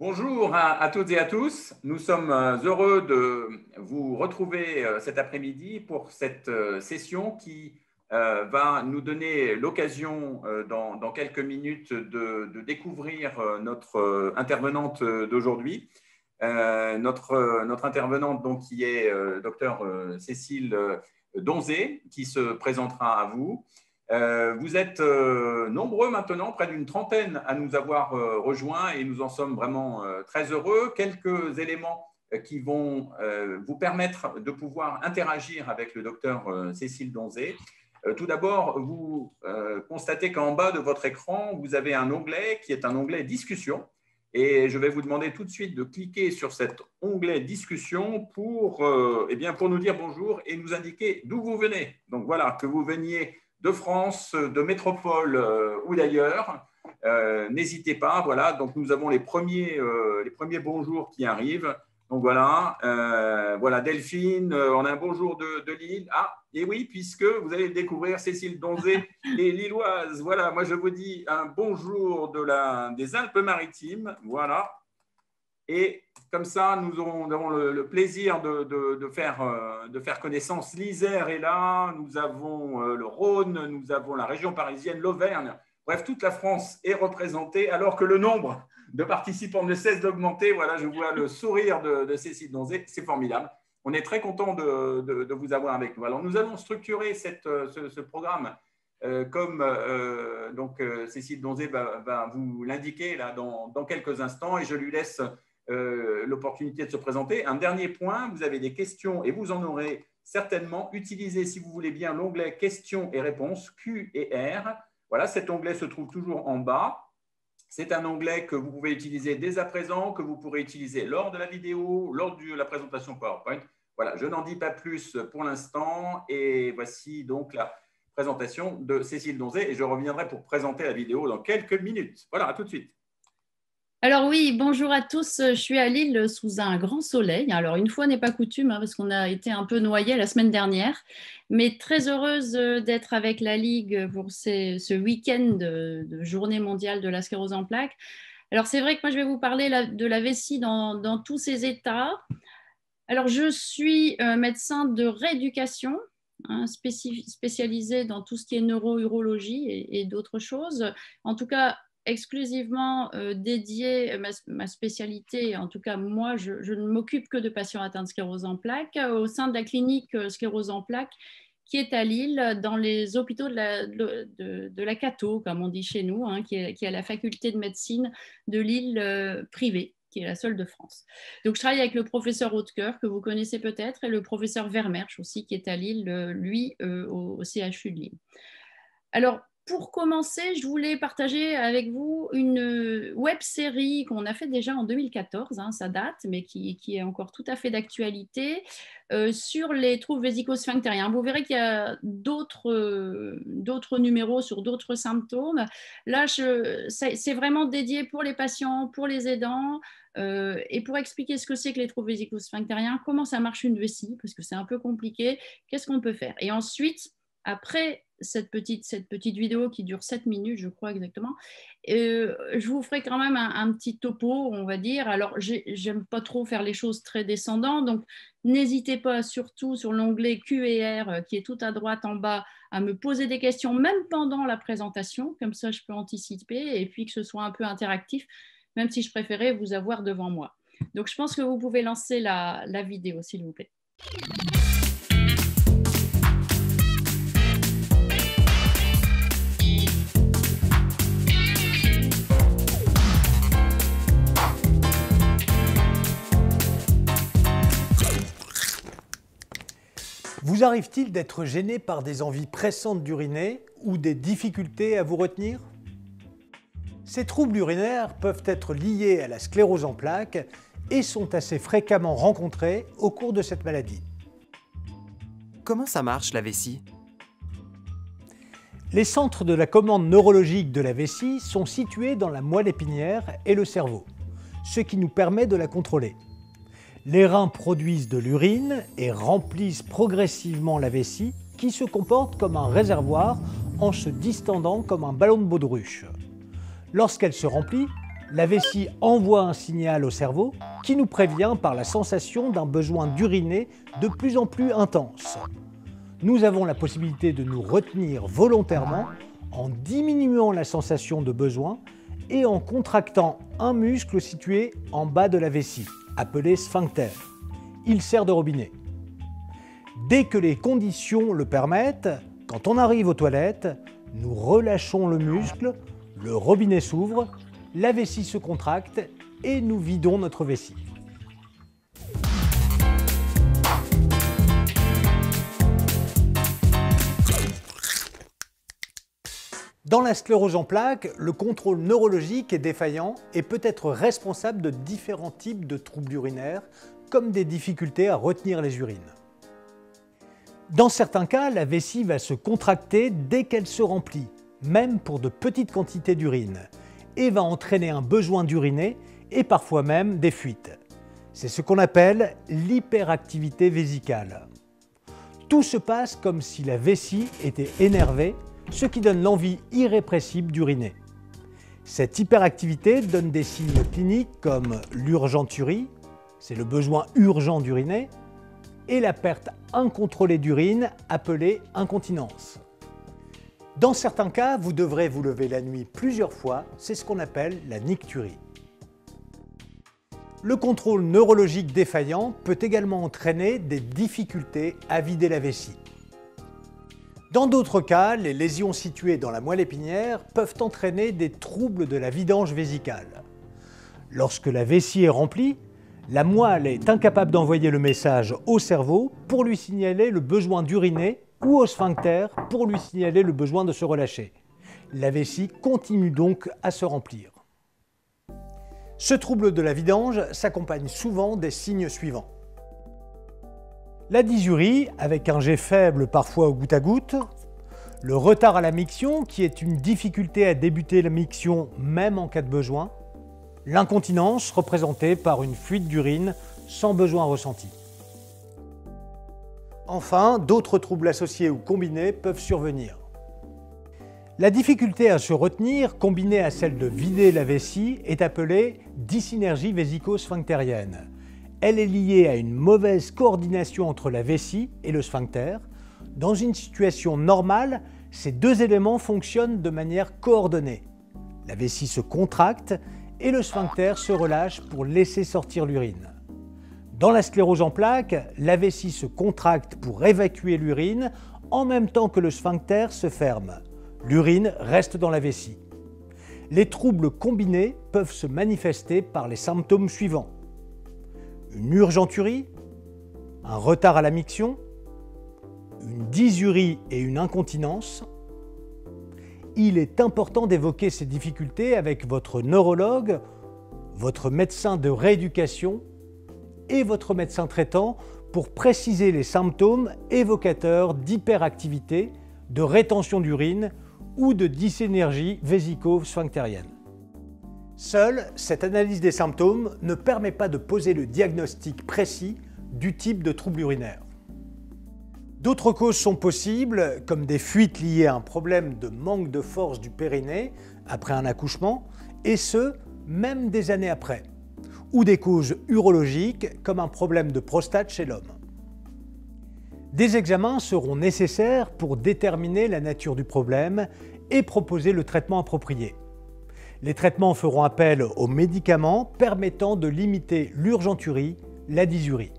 Bonjour à toutes et à tous. Nous sommes heureux de vous retrouver cet après-midi pour cette session qui va nous donner l'occasion dans quelques minutes de découvrir notre intervenante d'aujourd'hui. Notre intervenante donc, qui est docteur Cécile Donzé, qui se présentera à vous. Vous êtes nombreux maintenant, près d'une trentaine à nous avoir rejoints et nous en sommes vraiment très heureux. Quelques éléments qui vont vous permettre de pouvoir interagir avec le docteur Cécile Donzé. Tout d'abord, vous constatez qu'en bas de votre écran, vous avez un onglet qui est un onglet discussion. Et je vais vous demander tout de suite de cliquer sur cet onglet discussion pour nous dire bonjour et nous indiquer d'où vous venez. Donc voilà, que vous veniez de France, de métropole ou d'ailleurs, n'hésitez pas. Voilà, donc nous avons les premiers bonjours qui arrivent. Donc voilà Delphine, on a un bonjour de Lille. Ah, et oui, puisque vous allez découvrir Cécile Donzé, les Lilloises. Voilà, moi je vous dis un bonjour des Alpes-Maritimes. Voilà. Et comme ça, nous avons le plaisir de faire connaissance. L'Isère est là, nous avons le Rhône, nous avons la région parisienne, l'Auvergne. Bref, toute la France est représentée, alors que le nombre de participants ne cesse d'augmenter. Voilà, je vois le sourire de Cécile Donzé, c'est formidable. On est très content de vous avoir avec nous. Alors, nous allons structurer ce programme comme Cécile Donzé va vous l'indiquer là dans quelques instants, et je lui laisse l'opportunité de se présenter. Un dernier point, vous avez des questions et vous en aurez certainement. Utilisez, si vous voulez bien, l'onglet questions et réponses, Q et R. Voilà, cet onglet se trouve toujours en bas. C'est un onglet que vous pouvez utiliser dès à présent, que vous pourrez utiliser lors de la vidéo, lors de la présentation PowerPoint. Voilà, je n'en dis pas plus pour l'instant. Et voici donc la présentation de Cécile Donzé. Et je reviendrai pour présenter la vidéo dans quelques minutes. Voilà, à tout de suite. Alors oui, bonjour à tous. Je suis à Lille sous un grand soleil. Alors une fois n'est pas coutume, parce qu'on a été un peu noyés la semaine dernière, mais très heureuse d'être avec la Ligue pour ce week-end de journée mondiale de la sclérose en plaques. Alors c'est vrai que moi je vais vous parler de la vessie dans tous ses états. Alors je suis médecin de rééducation, spécialisé dans tout ce qui est neuro-urologie et d'autres choses. En tout cas, exclusivement dédié ma spécialité, en tout cas moi, je ne m'occupe que de patients atteints de sclérose en plaques au sein de la clinique sclérose en plaques qui est à Lille, dans les hôpitaux de la Cato, comme on dit chez nous, qui est à la faculté de médecine de Lille privée, qui est la seule de France. Donc, je travaille avec le professeur Hautecoeur, que vous connaissez peut-être, et le professeur Vermersch aussi, qui est à Lille, lui, au CHU de Lille. Alors, pour commencer, je voulais partager avec vous une web-série qu'on a fait déjà en 2014, ça date, mais qui est encore tout à fait d'actualité, sur les troubles vésico-sphinctériens. Vous verrez qu'il y a d'autres numéros sur d'autres symptômes. Là, c'est vraiment dédié pour les patients, pour les aidants, et pour expliquer ce que c'est que les troubles vésico-sphinctériens, comment ça marche une vessie, parce que c'est un peu compliqué, qu'est-ce qu'on peut faire. Et ensuite, après cette petite vidéo qui dure 7 minutes, je crois exactement, je vous ferai quand même un petit topo, on va dire. Alors, j'aime pas trop faire les choses très descendantes, donc n'hésitez pas, surtout sur l'onglet Q&R qui est tout à droite en bas, à me poser des questions, même pendant la présentation, comme ça je peux anticiper, et puis que ce soit un peu interactif, même si je préférais vous avoir devant moi. Donc, je pense que vous pouvez lancer la vidéo, s'il vous plaît. Vous arrive-t-il d'être gêné par des envies pressantes d'uriner ou des difficultés à vous retenir? Ces troubles urinaires peuvent être liés à la sclérose en plaques et sont assez fréquemment rencontrés au cours de cette maladie. Comment ça marche la vessie? Les centres de la commande neurologique de la vessie sont situés dans la moelle épinière et le cerveau, ce qui nous permet de la contrôler. Les reins produisent de l'urine et remplissent progressivement la vessie qui se comporte comme un réservoir en se distendant comme un ballon de baudruche. Lorsqu'elle se remplit, La vessie envoie un signal au cerveau qui nous prévient par la sensation d'un besoin d'uriner de plus en plus intense. Nous avons la possibilité de nous retenir volontairement en diminuant la sensation de besoin et en contractant un muscle situé en bas de la vessie, appelé sphincter. Il sert de robinet. Dès que les conditions le permettent, quand on arrive aux toilettes, nous relâchons le muscle, le robinet s'ouvre, la vessie se contracte et nous vidons notre vessie. Dans la sclérose en plaques, le contrôle neurologique est défaillant et peut être responsable de différents types de troubles urinaires, comme des difficultés à retenir les urines. Dans certains cas, la vessie va se contracter dès qu'elle se remplit, même pour de petites quantités d'urine, et va entraîner un besoin d'uriner et parfois même des fuites. C'est ce qu'on appelle l'hyperactivité vésicale. Tout se passe comme si la vessie était énervée, ce qui donne l'envie irrépressible d'uriner. Cette hyperactivité donne des signes cliniques comme l'urgenturie, c'est le besoin urgent d'uriner, et la perte incontrôlée d'urine appelée incontinence. Dans certains cas, vous devrez vous lever la nuit plusieurs fois, c'est ce qu'on appelle la nicturie. Le contrôle neurologique défaillant peut également entraîner des difficultés à vider la vessie. Dans d'autres cas, les lésions situées dans la moelle épinière peuvent entraîner des troubles de la vidange vésicale. Lorsque la vessie est remplie, la moelle est incapable d'envoyer le message au cerveau pour lui signaler le besoin d'uriner ou au sphincter pour lui signaler le besoin de se relâcher. La vessie continue donc à se remplir. Ce trouble de la vidange s'accompagne souvent des signes suivants. La dysurie, avec un jet faible parfois au goutte à goutte, le retard à la miction, qui est une difficulté à débuter la miction même en cas de besoin, l'incontinence, représentée par une fuite d'urine sans besoin ressenti. Enfin, d'autres troubles associés ou combinés peuvent survenir. La difficulté à se retenir, combinée à celle de vider la vessie, est appelée dysynergie vésico-sphinctérienne. Elle est liée à une mauvaise coordination entre la vessie et le sphincter. Dans une situation normale, ces deux éléments fonctionnent de manière coordonnée. La vessie se contracte et le sphincter se relâche pour laisser sortir l'urine. Dans la sclérose en plaques, la vessie se contracte pour évacuer l'urine en même temps que le sphincter se ferme. L'urine reste dans la vessie. Les troubles combinés peuvent se manifester par les symptômes suivants: une urgenturie, un retard à la miction, une dysurie et une incontinence. Il est important d'évoquer ces difficultés avec votre neurologue, votre médecin de rééducation et votre médecin traitant pour préciser les symptômes évocateurs d'hyperactivité, de rétention d'urine ou de dysénergie vésico-sphinctérienne. Seule, cette analyse des symptômes ne permet pas de poser le diagnostic précis du type de trouble urinaire. D'autres causes sont possibles, comme des fuites liées à un problème de manque de force du périnée après un accouchement, et ce, même des années après, ou des causes urologiques, comme un problème de prostate chez l'homme. Des examens seront nécessaires pour déterminer la nature du problème et proposer le traitement approprié. Les traitements feront appel aux médicaments permettant de limiter l'urgenturie, la dysurie.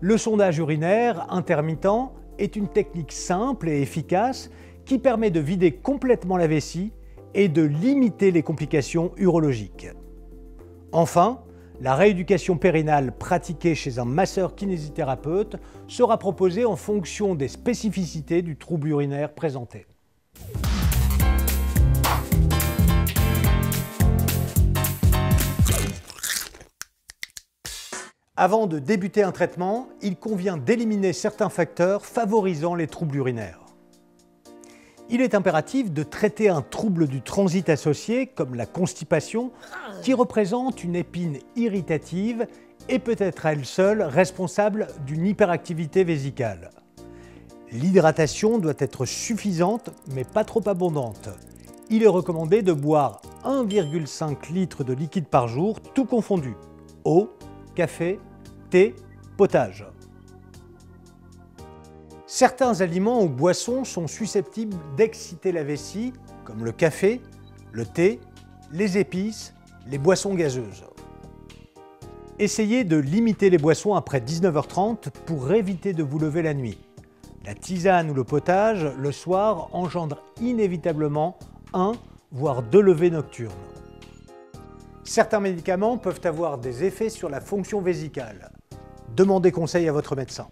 Le sondage urinaire intermittent est une technique simple et efficace qui permet de vider complètement la vessie et de limiter les complications urologiques. Enfin, la rééducation périnale pratiquée chez un masseur-kinésithérapeute sera proposée en fonction des spécificités du trouble urinaire présenté. Avant de débuter un traitement, il convient d'éliminer certains facteurs favorisant les troubles urinaires. Il est impératif de traiter un trouble du transit associé, comme la constipation, qui représente une épine irritative et peut être à elle seule responsable d'une hyperactivité vésicale. L'hydratation doit être suffisante, mais pas trop abondante. Il est recommandé de boire 1,5 litre de liquide par jour, tout confondu. Eau, café, thé, potage. Certains aliments ou boissons sont susceptibles d'exciter la vessie, comme le café, le thé, les épices, les boissons gazeuses. Essayez de limiter les boissons après 19h30 pour éviter de vous lever la nuit. La tisane ou le potage, le soir, engendre inévitablement un, voire deux levées nocturnes. Certains médicaments peuvent avoir des effets sur la fonction vésicale. Demandez conseil à votre médecin.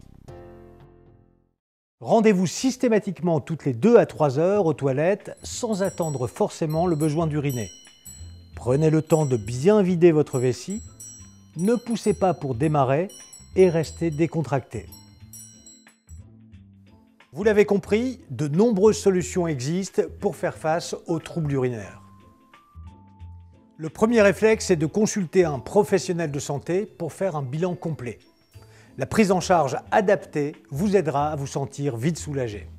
Rendez-vous systématiquement toutes les 2 à 3 heures aux toilettes sans attendre forcément le besoin d'uriner. Prenez le temps de bien vider votre vessie, ne poussez pas pour démarrer et restez décontracté. Vous l'avez compris, de nombreuses solutions existent pour faire face aux troubles urinaires. Le premier réflexe est de consulter un professionnel de santé pour faire un bilan complet. La prise en charge adaptée vous aidera à vous sentir vite soulagé.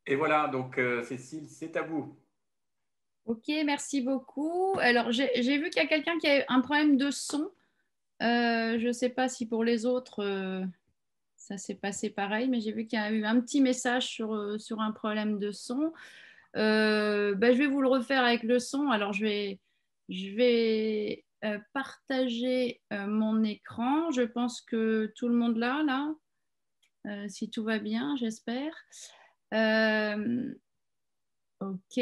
Et voilà, donc Cécile, c'est à vous. Ok, merci beaucoup. Alors, j'ai vu qu'il y a quelqu'un qui a un problème de son. Je ne sais pas si pour les autres, ça s'est passé pareil, mais j'ai vu qu'il y a eu un petit message sur un problème de son. Je vais vous le refaire avec le son. Alors, je vais partager mon écran. Je pense que tout le monde là, si tout va bien, j'espère. Ok.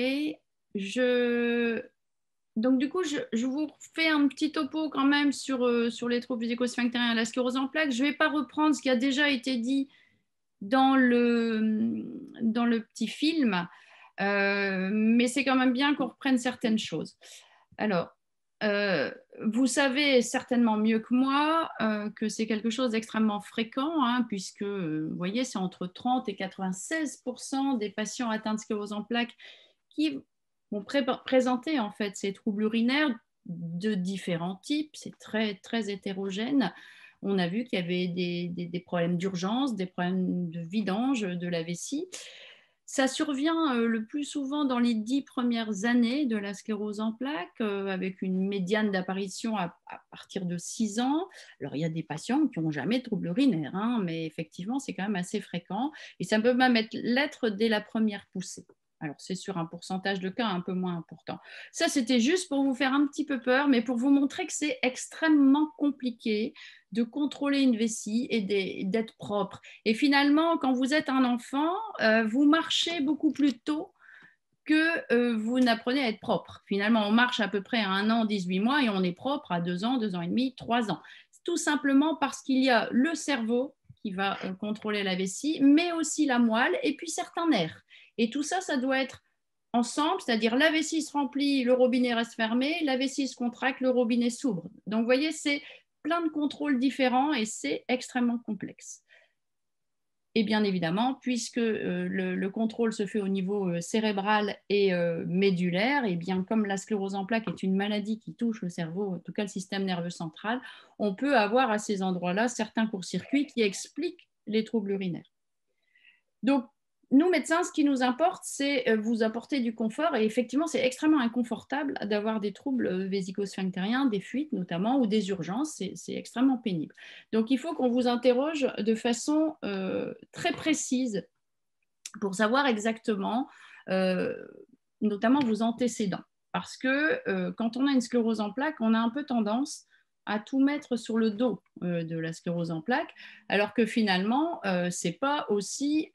Donc, du coup, je vous fais un petit topo quand même sur les troubles vésico-sphinctériens et la sclérose en plaques. Je ne vais pas reprendre ce qui a déjà été dit dans le petit film, mais c'est quand même bien qu'on reprenne certaines choses. Alors, vous savez certainement mieux que moi que c'est quelque chose d'extrêmement fréquent, hein, puisque, vous voyez, c'est entre 30 et 96% des patients atteints de sclérose en plaques qui vont présenter en fait ces troubles urinaires de différents types. C'est très, très hétérogène. On a vu qu'il y avait des problèmes d'urgence, des problèmes de vidange de la vessie. Ça survient le plus souvent dans les 10 premières années de la sclérose en plaques, avec une médiane d'apparition à partir de 6 ans. Alors, il y a des patients qui n'ont jamais de troubles urinaires, hein, mais effectivement, c'est quand même assez fréquent. Et ça peut même l'être dès la première poussée. Alors, c'est sur un pourcentage de cas un peu moins important. Ça, c'était juste pour vous faire un petit peu peur, mais pour vous montrer que c'est extrêmement compliqué de contrôler une vessie et d'être propre. Et finalement, quand vous êtes un enfant, vous marchez beaucoup plus tôt que vous n'apprenez à être propre. Finalement, on marche à peu près à 1 an, 18 mois, et on est propre à 2 ans, 2 ans et demi, 3 ans. Tout simplement parce qu'il y a le cerveau qui va contrôler la vessie, mais aussi la moelle et puis certains nerfs. Et tout ça, ça doit être ensemble, c'est-à-dire la vessie se remplit, le robinet reste fermé, la vessie se contracte, le robinet s'ouvre. Donc, vous voyez, c'est plein de contrôles différents et c'est extrêmement complexe. Et bien évidemment, puisque le contrôle se fait au niveau cérébral et médulaire, et bien comme la sclérose en plaques est une maladie qui touche le cerveau, en tout cas le système nerveux central, on peut avoir à ces endroits-là certains court-circuits qui expliquent les troubles urinaires. Donc, nous, médecins, ce qui nous importe, c'est vous apporter du confort. Et effectivement, c'est extrêmement inconfortable d'avoir des troubles vésico-sphinctériens, des fuites notamment, ou des urgences. C'est extrêmement pénible. Donc, il faut qu'on vous interroge de façon très précise pour savoir exactement, notamment vos antécédents. Parce que quand on a une sclérose en plaques, on a un peu tendance à tout mettre sur le dos de la sclérose en plaques, alors que finalement, ce n'est pas aussi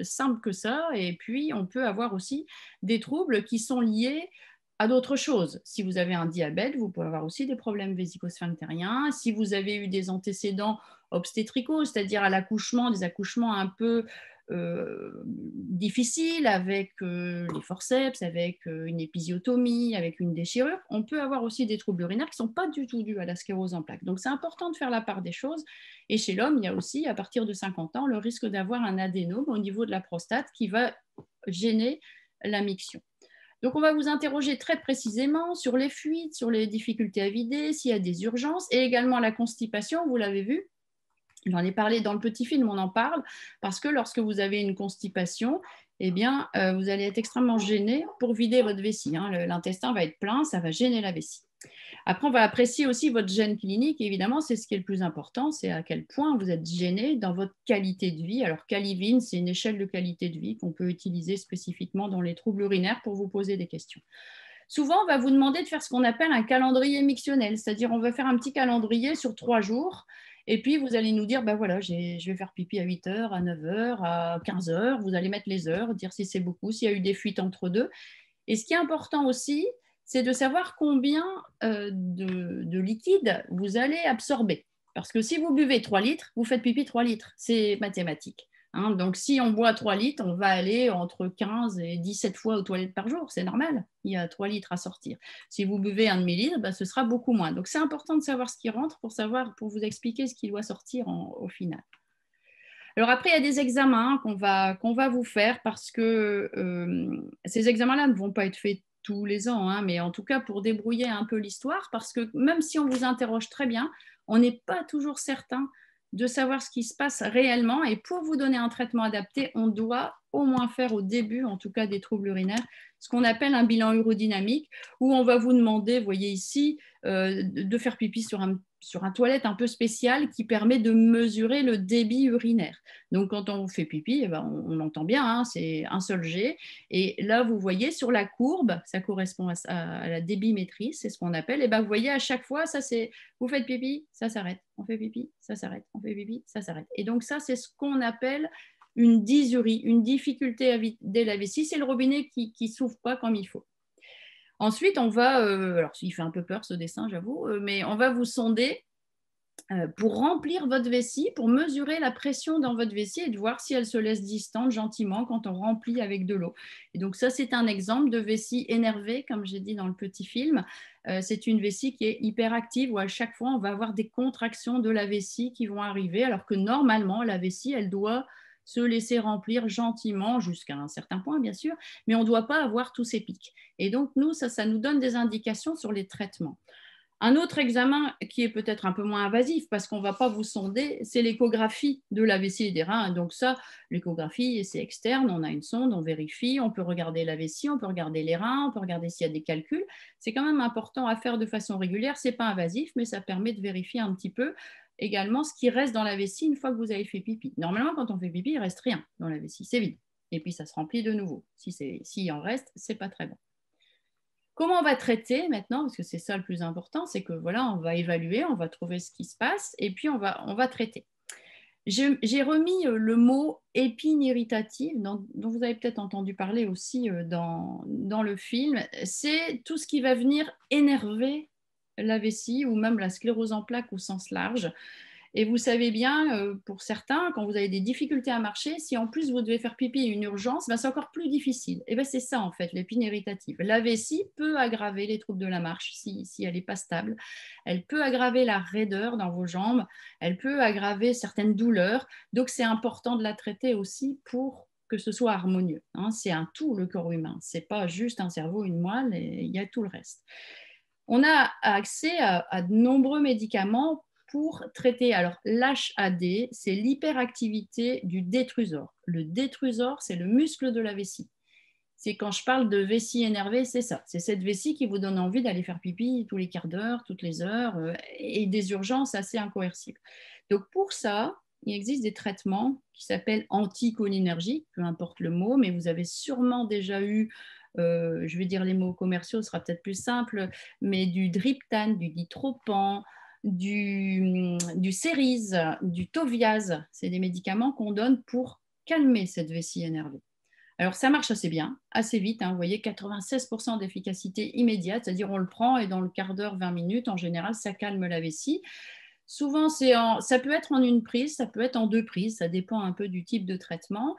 simple que ça. Et puis, on peut avoir aussi des troubles qui sont liés à d'autres choses. Si vous avez un diabète, vous pouvez avoir aussi des problèmes vésico-sphinctériens. Si vous avez eu des antécédents obstétricaux, c'est-à-dire à l'accouchement, des accouchements un peu difficile, avec les forceps, avec une épisiotomie, avec une déchirure. On peut avoir aussi des troubles urinaires qui ne sont pas du tout dus à la sclérose en plaques. Donc, c'est important de faire la part des choses. Et chez l'homme, il y a aussi, à partir de 50 ans, le risque d'avoir un adénome au niveau de la prostate qui va gêner la miction. Donc, on va vous interroger très précisément sur les fuites, sur les difficultés à vider, s'il y a des urgences, et également la constipation, vous l'avez vu. J'en ai parlé dans le petit film, on en parle, parce que lorsque vous avez une constipation, eh bien, vous allez être extrêmement gêné pour vider votre vessie. L'intestin va être plein, ça va gêner la vessie. Après, on va apprécier aussi votre gêne clinique. Évidemment, c'est ce qui est le plus important, c'est à quel point vous êtes gêné dans votre qualité de vie. Alors, Calivin, c'est une échelle de qualité de vie qu'on peut utiliser spécifiquement dans les troubles urinaires pour vous poser des questions. Souvent, on va vous demander de faire ce qu'on appelle un calendrier mictionnel, c'est-à-dire on va faire un petit calendrier sur 3 jours. Et puis, vous allez nous dire, ben voilà, je vais faire pipi à 8 heures, à 9 heures, à 15 heures. Vous allez mettre les heures, dire si c'est beaucoup, s'il y a eu des fuites entre deux. Et ce qui est important aussi, c'est de savoir combien de liquide vous allez absorber. Parce que si vous buvez 3 litres, vous faites pipi 3 litres. C'est mathématique. Donc, si on boit 3 litres, on va aller entre 15 et 17 fois aux toilettes par jour. C'est normal, il y a 3 litres à sortir. Si vous buvez un demi-litre, ce sera beaucoup moins. Donc, c'est important de savoir ce qui rentre pour vous expliquer ce qui doit sortir au final. Alors après, il y a des examens qu'on va vous faire parce que ces examens-là ne vont pas être faits tous les ans, mais en tout cas pour débrouiller un peu l'histoire, parce que même si on vous interroge très bien, on n'est pas toujours certain de savoir ce qui se passe réellement. Et pour vous donner un traitement adapté, on doit au moins faire au début, en tout cas des troubles urinaires, ce qu'on appelle un bilan urodynamique, où on va vous demander, vous voyez ici, de faire pipi sur un toilette un peu spécial qui permet de mesurer le débit urinaire. Donc, quand on fait pipi, on entend bien, c'est un seul jet. Et là, vous voyez sur la courbe, ça correspond à la débimétrie, c'est ce qu'on appelle. Et vous voyez à chaque fois, ça c'est, vous faites pipi, ça s'arrête. On fait pipi, ça s'arrête. On fait pipi, ça s'arrête. Et donc, ça, c'est ce qu'on appelle une dysurie, une difficulté à vider la vessie. C'est le robinet qui ne s'ouvre pas comme il faut. Ensuite, on va, alors il fait un peu peur ce dessin, j'avoue, mais on va vous sonder pour remplir votre vessie, pour mesurer la pression dans votre vessie et de voir si elle se laisse distante gentiment quand on remplit avec de l'eau. Et donc ça, c'est un exemple de vessie énervée, comme j'ai dit dans le petit film. C'est une vessie qui est hyperactive où à chaque fois, on va avoir des contractions de la vessie qui vont arriver, alors que normalement, la vessie, elle doit se laisser remplir gentiment jusqu'à un certain point, bien sûr, mais on ne doit pas avoir tous ces pics. Et donc, nous, ça nous donne des indications sur les traitements. Un autre examen qui est peut-être un peu moins invasif parce qu'on ne va pas vous sonder, c'est l'échographie de la vessie et des reins. Donc ça, l'échographie, c'est externe, on a une sonde, on vérifie, on peut regarder la vessie, on peut regarder les reins, on peut regarder s'il y a des calculs. C'est quand même important à faire de façon régulière, ce n'est pas invasif, mais ça permet de vérifier un petit peu également ce qui reste dans la vessie une fois que vous avez fait pipi. Normalement, quand on fait pipi, il ne reste rien dans la vessie, c'est vide. Et puis ça se remplit de nouveau. S'il en reste, ce n'est pas très bon. Comment on va traiter maintenant, parce que c'est ça le plus important, c'est que voilà, on va évaluer, on va trouver ce qui se passe et puis on va traiter. J'ai remis le mot épine irritative, dont vous avez peut-être entendu parler aussi dans le film. C'est tout ce qui va venir énerver la vessie ou même la sclérose en plaques au sens large. Et vous savez bien, pour certains, quand vous avez des difficultés à marcher, si en plus vous devez faire pipi une urgence, c'est encore plus difficile. Et c'est ça en fait, l'épine irritative. La vessie peut aggraver les troubles de la marche si elle n'est pas stable. Elle peut aggraver la raideur dans vos jambes. Elle peut aggraver certaines douleurs. Donc c'est important de la traiter aussi pour que ce soit harmonieux. C'est un tout, le corps humain. Ce n'est pas juste un cerveau, une moelle, et il y a tout le reste. On a accès à de nombreux médicaments pour traiter. Alors, l'HAD, c'est l'hyperactivité du détrusor. Le détrusor, c'est le muscle de la vessie. C'est quand je parle de vessie énervée, c'est ça. C'est cette vessie qui vous donne envie d'aller faire pipi tous les quarts d'heure, toutes les heures, et des urgences assez incoercibles. Donc, pour ça, il existe des traitements qui s'appellent anticholinergiques, peu importe le mot, mais vous avez sûrement déjà eu, je vais dire les mots commerciaux, ce sera peut-être plus simple, mais du Driptan, du Ditropan, du Cérise, du Toviaz. C'est des médicaments qu'on donne pour calmer cette vessie énervée. Alors, ça marche assez bien, assez vite. Vous voyez, 96% d'efficacité immédiate, c'est-à-dire on le prend et dans le quart d'heure, 20 minutes, en général, ça calme la vessie. Souvent, ça peut être en une prise, ça peut être en 2 prises, ça dépend un peu du type de traitement.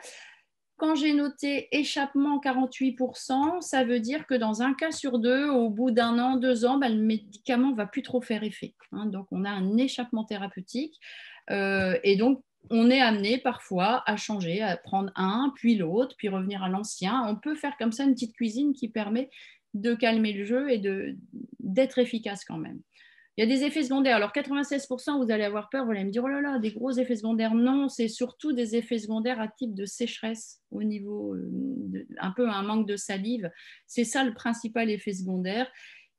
Quand j'ai noté échappement 48%, ça veut dire que dans un cas sur 2, au bout d'1 an, 2 ans, le médicament ne va plus trop faire effet. Donc, on a un échappement thérapeutique et donc, on est amené parfois à changer, à prendre un, puis l'autre, puis revenir à l'ancien. On peut faire comme ça une petite cuisine qui permet de calmer le jeu et d'être efficace quand même. Il y a des effets secondaires. Alors, 96%, vous allez avoir peur, vous allez me dire, oh là là, des gros effets secondaires. Non, c'est surtout des effets secondaires à type de sécheresse au niveau, un peu un manque de salive. C'est ça le principal effet secondaire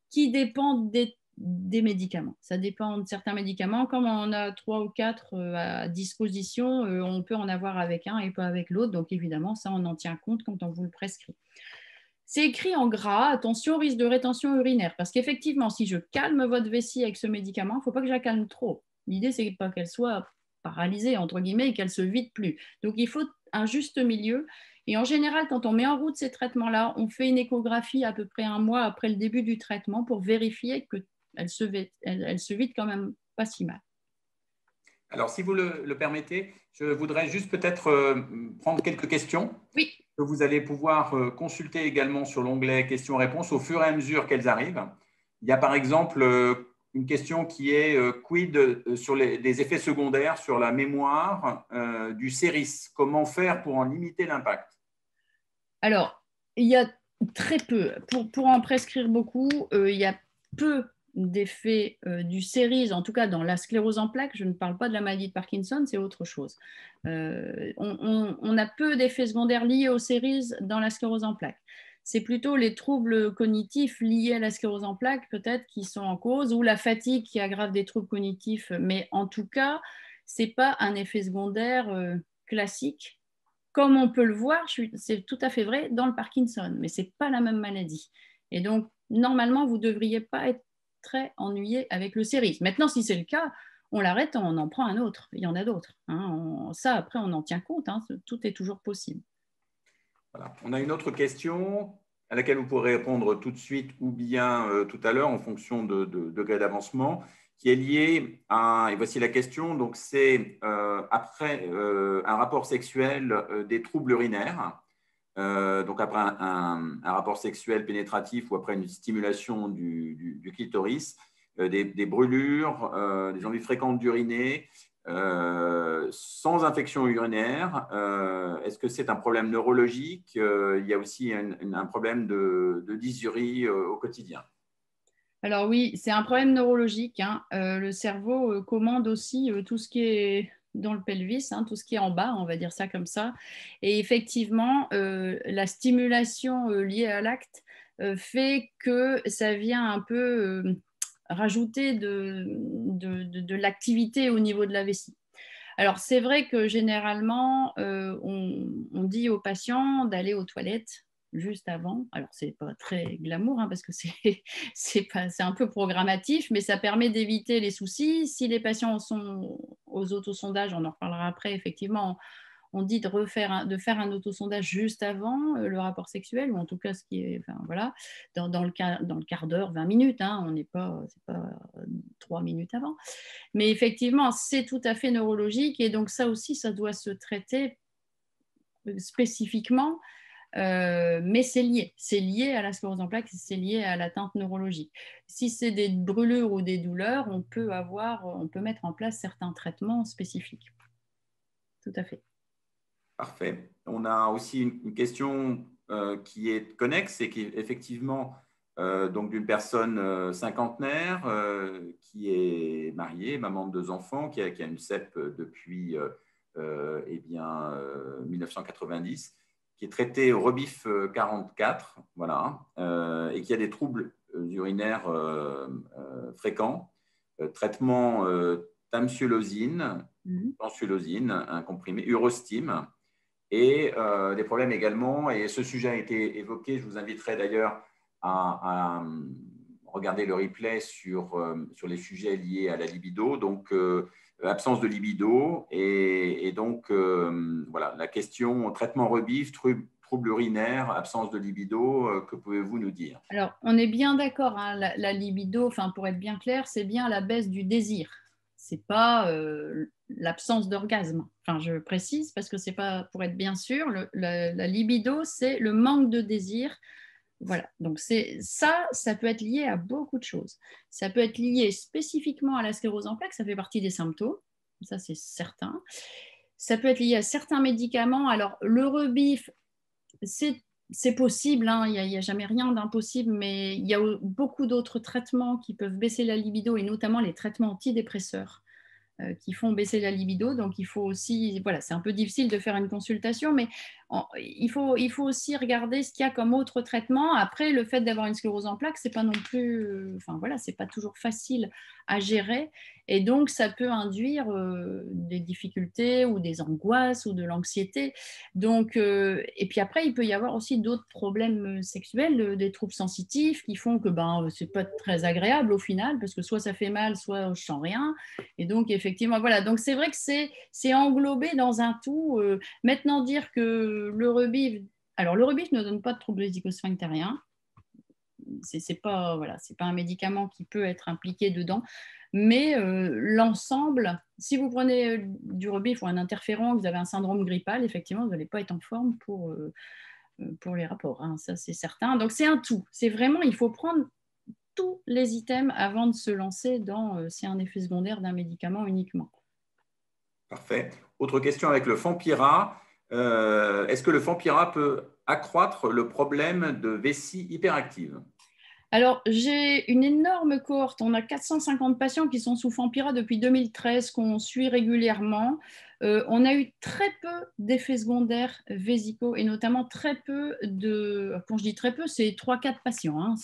qui dépend des médicaments. Ça dépend de certains médicaments. Comme on a 3 ou 4 à disposition, on peut en avoir avec un et pas avec l'autre. Donc, évidemment, ça, on en tient compte quand on vous le prescrit. C'est écrit en gras, attention, risque de rétention urinaire. Parce qu'effectivement, si je calme votre vessie avec ce médicament, il ne faut pas que je la calme trop. L'idée, c'est pas qu'elle soit paralysée, entre guillemets, et qu'elle ne se vide plus. Donc, il faut un juste milieu. Et en général, quand on met en route ces traitements-là, on fait une échographie à peu près 1 mois après le début du traitement pour vérifier qu'elle se vide quand même pas si mal. Alors, si vous le permettez, je voudrais juste peut-être prendre quelques questions. Oui. Que vous allez pouvoir consulter également sur l'onglet questions-réponses au fur et à mesure qu'elles arrivent. Il y a par exemple une question qui est quid sur les effets secondaires sur la mémoire du séris. Comment faire pour en limiter l'impact? Alors, il y a très peu. Pour en prescrire beaucoup, il y a peu d'effets du séris, en tout cas dans la sclérose en plaques. Je ne parle pas de la maladie de Parkinson, c'est autre chose. On a peu d'effets secondaires liés au séris dans la sclérose en plaques. C'est plutôt les troubles cognitifs liés à la sclérose en plaques peut-être qui sont en cause, ou la fatigue qui aggrave des troubles cognitifs. Mais en tout cas, ce n'est pas un effet secondaire classique. Comme on peut le voir, c'est tout à fait vrai dans le Parkinson, mais ce n'est pas la même maladie. Et donc, normalement, vous ne devriez pas être très ennuyé avec le séris. Maintenant, si c'est le cas, on l'arrête, on en prend un autre. Il y en a d'autres. Ça, après, on en tient compte. Tout est toujours possible. Voilà. On a une autre question à laquelle vous pourrez répondre tout de suite ou bien tout à l'heure en fonction de degré d'avancement, qui est liée à, et voici la question, donc c'est après un rapport sexuel des troubles urinaires, donc après un rapport sexuel pénétratif ou après une stimulation du clitoris, des brûlures, des envies fréquentes d'uriner, sans infection urinaire. Est-ce que c'est un problème neurologique? Il y a aussi un problème de dysurie au quotidien. Alors oui, c'est un problème neurologique. Le cerveau commande aussi tout ce qui est dans le pelvis, tout ce qui est en bas, on va dire ça comme ça. Et effectivement, la stimulation liée à l'acte fait que ça vient un peu rajouter de l'activité au niveau de la vessie. Alors, c'est vrai que généralement, on dit aux patients d'aller aux toilettes juste avant. Alors, ce n'est pas très glamour parce que c'est un peu programmatif, mais ça permet d'éviter les soucis. Si les patients sont aux autosondages, on en reparlera après, effectivement, on dit de faire un autosondage juste avant le rapport sexuel, ou en tout cas, ce qui est, voilà, dans le quart d'heure, 20 minutes. On n'est pas, c'est pas 3 minutes avant. Mais effectivement, c'est tout à fait neurologique, et donc ça aussi, ça doit se traiter spécifiquement. Mais c'est lié à la sclérose en plaques, c'est lié à l'atteinte neurologique. Si c'est des brûlures ou des douleurs, on peut mettre en place certains traitements spécifiques. Tout à fait. Parfait. On a aussi une question qui est connexe et qui est effectivement donc d'une personne cinquantenaire qui est mariée, maman de 2 enfants, qui a une CEP depuis 1990, qui est traitée au Rebif 44, voilà, et qui a des troubles urinaires fréquents, traitement tamsulosin, un comprimé, Urostime, et des problèmes également. Et ce sujet a été évoqué. Je vous inviterai d'ailleurs à regarder le replay sur les sujets liés à la libido. Donc, absence de libido. Et donc, voilà, la question traitement Rebif, trouble urinaire, absence de libido, que pouvez-vous nous dire? Alors, on est bien d'accord. La libido, pour être bien clair, c'est bien la baisse du désir. c'est pas l'absence d'orgasme. Enfin, je précise parce que c'est pas pour être bien sûr, la libido, c'est le manque de désir. Voilà, donc ça peut être lié à beaucoup de choses. Ça peut être lié spécifiquement à la sclérose en plaques, ça fait partie des symptômes, ça c'est certain. Ça peut être lié à certains médicaments. Alors, le rebif, c'est possible, hein, il n'y a jamais rien d'impossible, mais il y a beaucoup d'autres traitements qui peuvent baisser la libido, et notamment les traitements antidépresseurs qui font baisser la libido. Donc, il faut aussi, voilà, c'est un peu difficile de faire une consultation, mais il faut aussi regarder ce qu'il y a comme autre traitement. Après, le fait d'avoir une sclérose en plaques, c'est pas non plus, enfin voilà, c'est pas toujours facile à gérer, et donc ça peut induire des difficultés ou des angoisses ou de l'anxiété. Donc, et puis après, il peut y avoir aussi d'autres problèmes sexuels, des troubles sensitifs qui font que c'est pas très agréable au final, parce que soit ça fait mal, soit je sens rien. Et donc, effectivement, voilà. Donc, c'est vrai que c'est englobé dans un tout. Maintenant, dire que le rebif... Alors, le rebif ne donne pas de troubles vésico-sphinctériens. C'est pas, voilà, c'est pas un médicament qui peut être impliqué dedans. Mais l'ensemble, si vous prenez du rebif ou un interféron, que vous avez un syndrome grippal, effectivement, vous n'allez pas être en forme pour les rapports. Hein. Ça, c'est certain. Donc, c'est un tout. C'est vraiment, il faut prendre tous les items avant de se lancer dans c'est un effet secondaire d'un médicament uniquement. Parfait. Autre question avec le Fampyra. Est-ce que le Fampyra peut accroître le problème de vessie hyperactive? Alors, j'ai une énorme cohorte. On a 450 patients qui sont sous Fampyra depuis 2013, qu'on suit régulièrement. On a eu très peu d'effets secondaires vésicaux et notamment très peu de... Quand je dis très peu, c'est 3-4 patients, hein,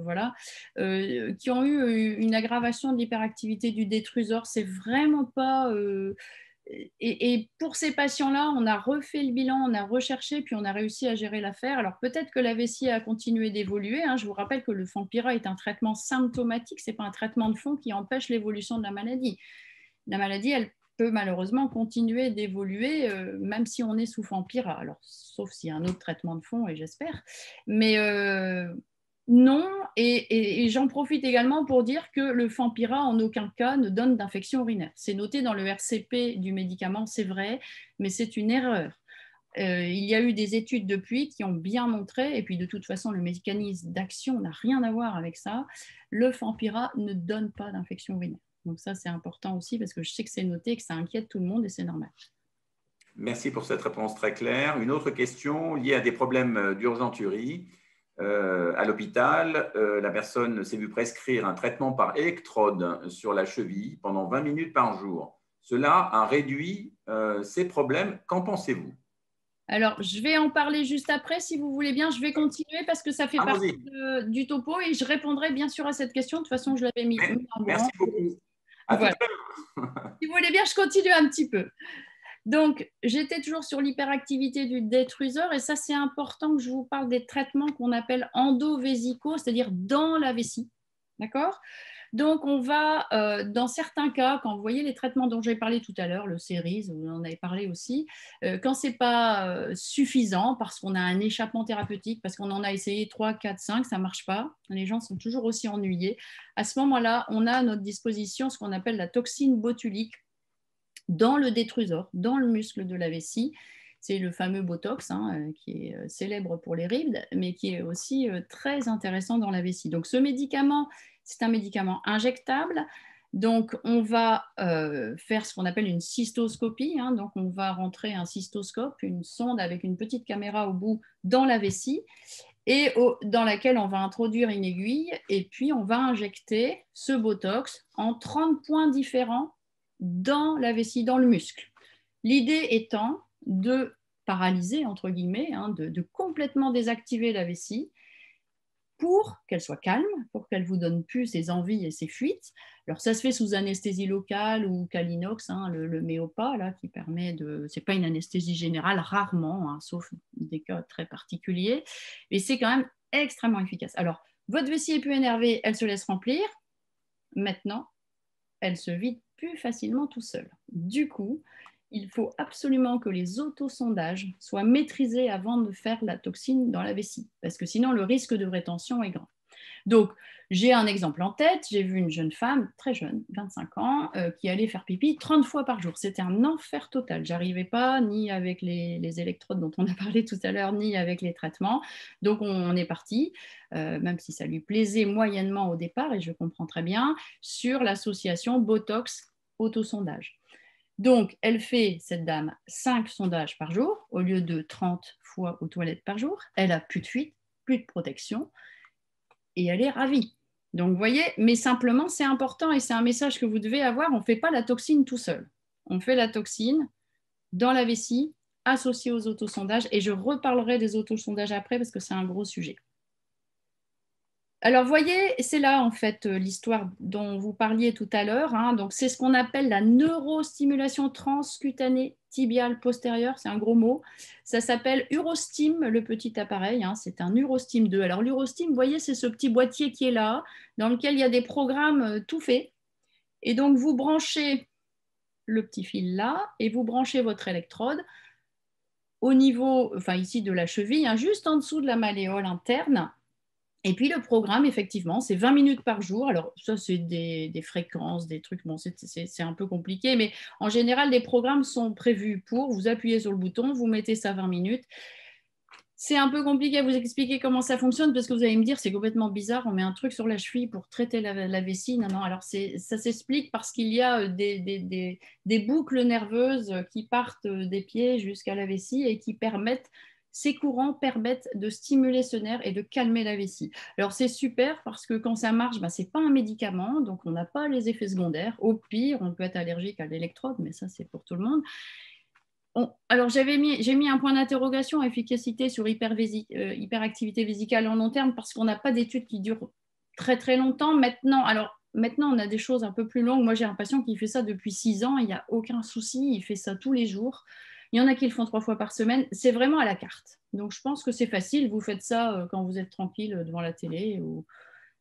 voilà, qui ont eu une aggravation de l'hyperactivité du détrusor. C'est vraiment pas... Et pour ces patients-là, on a refait le bilan, on a recherché, puis on a réussi à gérer l'affaire. Alors peut-être que la vessie a continué d'évoluer. Hein. Je vous rappelle que le Fampyra est un traitement symptomatique, ce n'est pas un traitement de fond qui empêche l'évolution de la maladie. La maladie, elle peut malheureusement continuer d'évoluer, même si on est sous Fampyra. Alors, sauf s'il y a un autre traitement de fond, et j'espère. Mais non, et j'en profite également pour dire que le Fampyra, en aucun cas, ne donne d'infection urinaire. C'est noté dans le RCP du médicament, c'est vrai, mais c'est une erreur. Il y a eu des études depuis qui ont bien montré, et puis de toute façon, le mécanisme d'action n'a rien à voir avec ça. Le Fampyra ne donne pas d'infection urinaire. Donc ça, c'est important aussi, parce que je sais que c'est noté, que ça inquiète tout le monde, et c'est normal. Merci pour cette réponse très claire. Une autre question liée à des problèmes d'urgenturie. À l'hôpital, la personne s'est vue prescrire un traitement par électrode sur la cheville pendant 20 minutes par jour. Cela a réduit ces problèmes. Qu'en pensez-vous? Alors, je vais en parler juste après, si vous voulez bien. Je vais continuer parce que ça fait partie du topo et je répondrai bien sûr à cette question. De toute façon, je l'avais mis en branle. Merci beaucoup. À voilà. tout à l'heure. Si vous voulez bien, je continue un petit peu. Donc, j'étais toujours sur l'hyperactivité du détrusor et ça, c'est important que je vous parle des traitements qu'on appelle endovésicaux, c'est-à-dire dans la vessie. D'accord ? Donc, on va, dans certains cas, quand vous voyez les traitements dont j'ai parlé tout à l'heure, le Series, vous en avez parlé aussi, quand ce n'est pas suffisant parce qu'on a un échappement thérapeutique, parce qu'on en a essayé 3, 4, 5, ça ne marche pas, les gens sont toujours aussi ennuyés. À ce moment-là, on a à notre disposition ce qu'on appelle la toxine botulique dans le détrusor, dans le muscle de la vessie. C'est le fameux Botox hein, qui est célèbre pour les rides, mais qui est aussi très intéressant dans la vessie. Donc, ce médicament, c'est un médicament injectable. Donc, on va faire ce qu'on appelle une cystoscopie. Hein. Donc, on va rentrer un cystoscope, une sonde avec une petite caméra au bout dans la vessie et dans laquelle on va introduire une aiguille et puis on va injecter ce Botox en 30 points différents dans la vessie, dans le muscle. L'idée étant de paralyser, entre guillemets, hein, de complètement désactiver la vessie pour qu'elle soit calme, pour qu'elle ne vous donne plus ses envies et ses fuites. Alors ça se fait sous anesthésie locale ou Calinox, hein, le Méopa, là, qui permet de... C'est pas une anesthésie générale, rarement, hein, sauf des cas très particuliers, mais c'est quand même extrêmement efficace. Alors, votre vessie est plus énervée, elle se laisse remplir. Maintenant, elle se vide plus facilement tout seul. Du coup, il faut absolument que les autosondages soient maîtrisés avant de faire la toxine dans la vessie, parce que sinon le risque de rétention est grand. Donc, j'ai un exemple en tête. J'ai vu une jeune femme, très jeune, 25 ans, qui allait faire pipi 30 fois par jour. C'était un enfer total. Je n'arrivais pas, ni avec les électrodes dont on a parlé tout à l'heure, ni avec les traitements. Donc, on est parti, même si ça lui plaisait moyennement au départ, et je comprends très bien, sur l'association Botox-autosondage. Donc, elle fait, cette dame, 5 sondages par jour, au lieu de 30 fois aux toilettes par jour. Elle n'a plus de fuite, plus de protection, et elle est ravie. Donc, vous voyez, mais simplement, c'est important et c'est un message que vous devez avoir. On ne fait pas la toxine tout seul. On fait la toxine dans la vessie, associée aux autosondages. Et je reparlerai des autosondages après parce que c'est un gros sujet. Alors, vous voyez, c'est là, en fait, l'histoire dont vous parliez tout à l'heure. Hein. Donc, c'est ce qu'on appelle la neurostimulation transcutanée tibiale postérieure. C'est un gros mot. Ça s'appelle Urostim, le petit appareil. Hein. C'est un Urostim 2. Alors, l'Urostim, vous voyez, c'est ce petit boîtier qui est là, dans lequel il y a des programmes tout faits. Et donc, vous branchez le petit fil là et vous branchez votre électrode au niveau, enfin ici, de la cheville, hein, juste en dessous de la malléole interne. Et puis le programme, effectivement, c'est 20 minutes par jour. Alors ça, c'est des fréquences, des trucs, bon, c'est un peu compliqué, mais en général, les programmes sont prévus pour, vous appuyez sur le bouton, vous mettez ça 20 minutes. C'est un peu compliqué à vous expliquer comment ça fonctionne parce que vous allez me dire, c'est complètement bizarre, on met un truc sur la cheville pour traiter la vessie. Non, non, alors ça s'explique parce qu'il y a des boucles nerveuses qui partent des pieds jusqu'à la vessie et qui permettent, ces courants permettent de stimuler ce nerf et de calmer la vessie. Alors c'est super parce que quand ça marche, ce n'est pas un médicament, donc on n'a pas les effets secondaires. Au pire, on peut être allergique à l'électrode, mais ça c'est pour tout le monde. Alors, j'ai mis un point d'interrogation efficacité sur hyperactivité vésicale en long terme parce qu'on n'a pas d'études qui durent très très longtemps. Maintenant, on a des choses un peu plus longues. Moi, j'ai un patient qui fait ça depuis 6 ans. Il n'y a aucun souci. Il fait ça tous les jours. Il y en a qui le font 3 fois par semaine. C'est vraiment à la carte. Donc, je pense que c'est facile. Vous faites ça quand vous êtes tranquille devant la télé ou...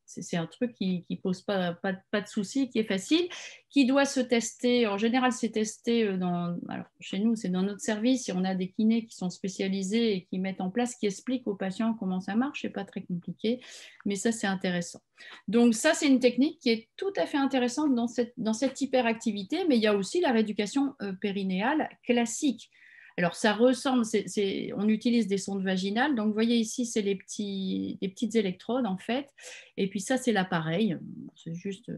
C'est un truc qui ne pose pas de souci, qui est facile, qui doit se tester. En général, c'est testé alors, chez nous, c'est dans notre service. On a des kinés qui sont spécialisés et qui mettent en place, qui expliquent aux patients comment ça marche. Ce n'est pas très compliqué, mais ça, c'est intéressant. Donc, ça, c'est une technique qui est tout à fait intéressante dans cette hyperactivité, mais il y a aussi la rééducation périnéale classique. Alors, ça ressemble, on utilise des sondes vaginales. Donc, vous voyez ici, c'est les petites électrodes, en fait. Et puis ça, c'est l'appareil. C'est juste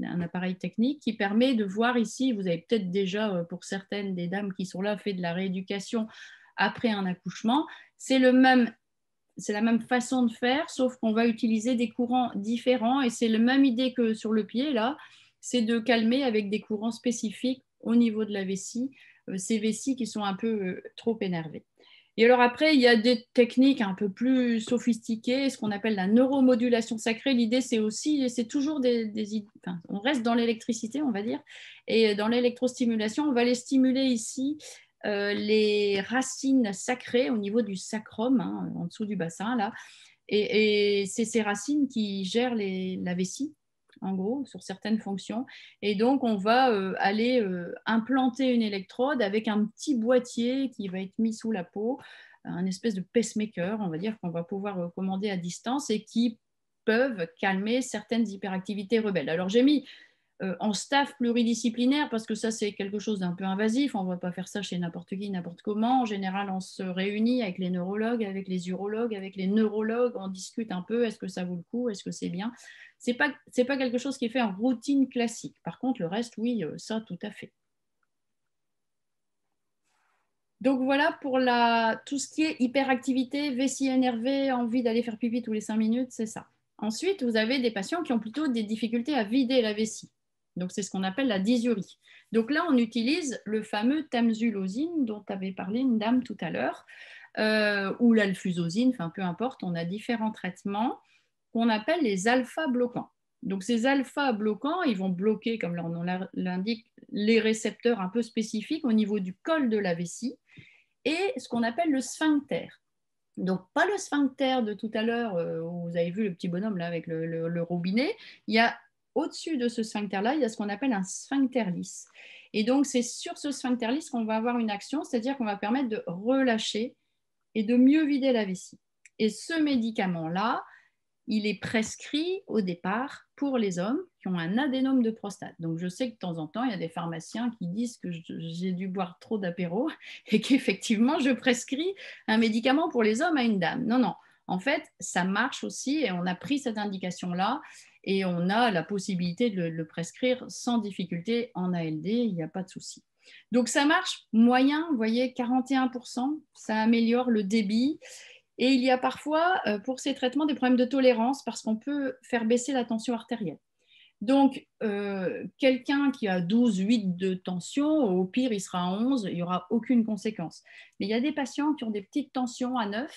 un appareil technique qui permet de voir ici, vous avez peut-être déjà, pour certaines des dames qui sont là, fait de la rééducation après un accouchement. C'est la même façon de faire, sauf qu'on va utiliser des courants différents. Et c'est la même idée que sur le pied, là. C'est de calmer avec des courants spécifiques au niveau de la vessie, ces vessies qui sont un peu trop énervées. Et alors après, il y a des techniques un peu plus sophistiquées, ce qu'on appelle la neuromodulation sacrée. L'idée, c'est toujours on reste dans l'électricité, on va dire, et dans l'électrostimulation, on va les stimuler ici, les racines sacrées au niveau du sacrum, hein, en dessous du bassin, là. Et c'est ces racines qui gèrent la vessie, en gros, sur certaines fonctions. Et donc, on va aller implanter une électrode avec un petit boîtier qui va être mis sous la peau, un espèce de pacemaker, on va dire, qu'on va pouvoir commander à distance et qui peuvent calmer certaines hyperactivités rebelles. Alors, j'ai mis en staff pluridisciplinaire parce que ça, c'est quelque chose d'un peu invasif. On ne va pas faire ça chez n'importe qui, n'importe comment. En général, on se réunit avec les neurologues, avec les urologues, avec les neurologues. On discute un peu, est-ce que ça vaut le coup, est-ce que c'est bien. C'est pas quelque chose qui est fait en routine classique. Par contre, le reste, oui, ça, tout à fait. Donc voilà pour tout ce qui est hyperactivité, vessie énervée, envie d'aller faire pipi tous les 5 minutes, c'est ça. Ensuite, vous avez des patients qui ont plutôt des difficultés à vider la vessie. Donc, c'est ce qu'on appelle la dysurie. Donc là, on utilise le fameux tamsulosine dont avait parlé une dame tout à l'heure, ou l'alfusosine, enfin peu importe, on a différents traitements qu'on appelle les alpha-bloquants. Donc, ces alpha-bloquants, ils vont bloquer, comme leur nom l'indique, les récepteurs un peu spécifiques au niveau du col de la vessie et ce qu'on appelle le sphincter. Donc, pas le sphincter de tout à l'heure où vous avez vu le petit bonhomme là avec le robinet. Il y a au-dessus de ce sphincter-là, il y a ce qu'on appelle un sphincter lisse. Et donc, c'est sur ce sphincter lisse qu'on va avoir une action, c'est-à-dire qu'on va permettre de relâcher et de mieux vider la vessie. Et ce médicament-là, il est prescrit au départ pour les hommes qui ont un adénome de prostate. Donc, je sais que de temps en temps, il y a des pharmaciens qui disent que j'ai dû boire trop d'apéro et qu'effectivement, je prescris un médicament pour les hommes à une dame. Non, non. En fait, ça marche aussi et on a pris cette indication-là et on a la possibilité de le prescrire sans difficulté en ALD, il n'y a pas de souci. Donc, ça marche moyen, vous voyez, 41%, ça améliore le débit. Et il y a parfois, pour ces traitements, des problèmes de tolérance parce qu'on peut faire baisser la tension artérielle. Donc, quelqu'un qui a 12, 8 de tension, au pire, il sera à 11, il n'y aura aucune conséquence. Mais il y a des patients qui ont des petites tensions à 9.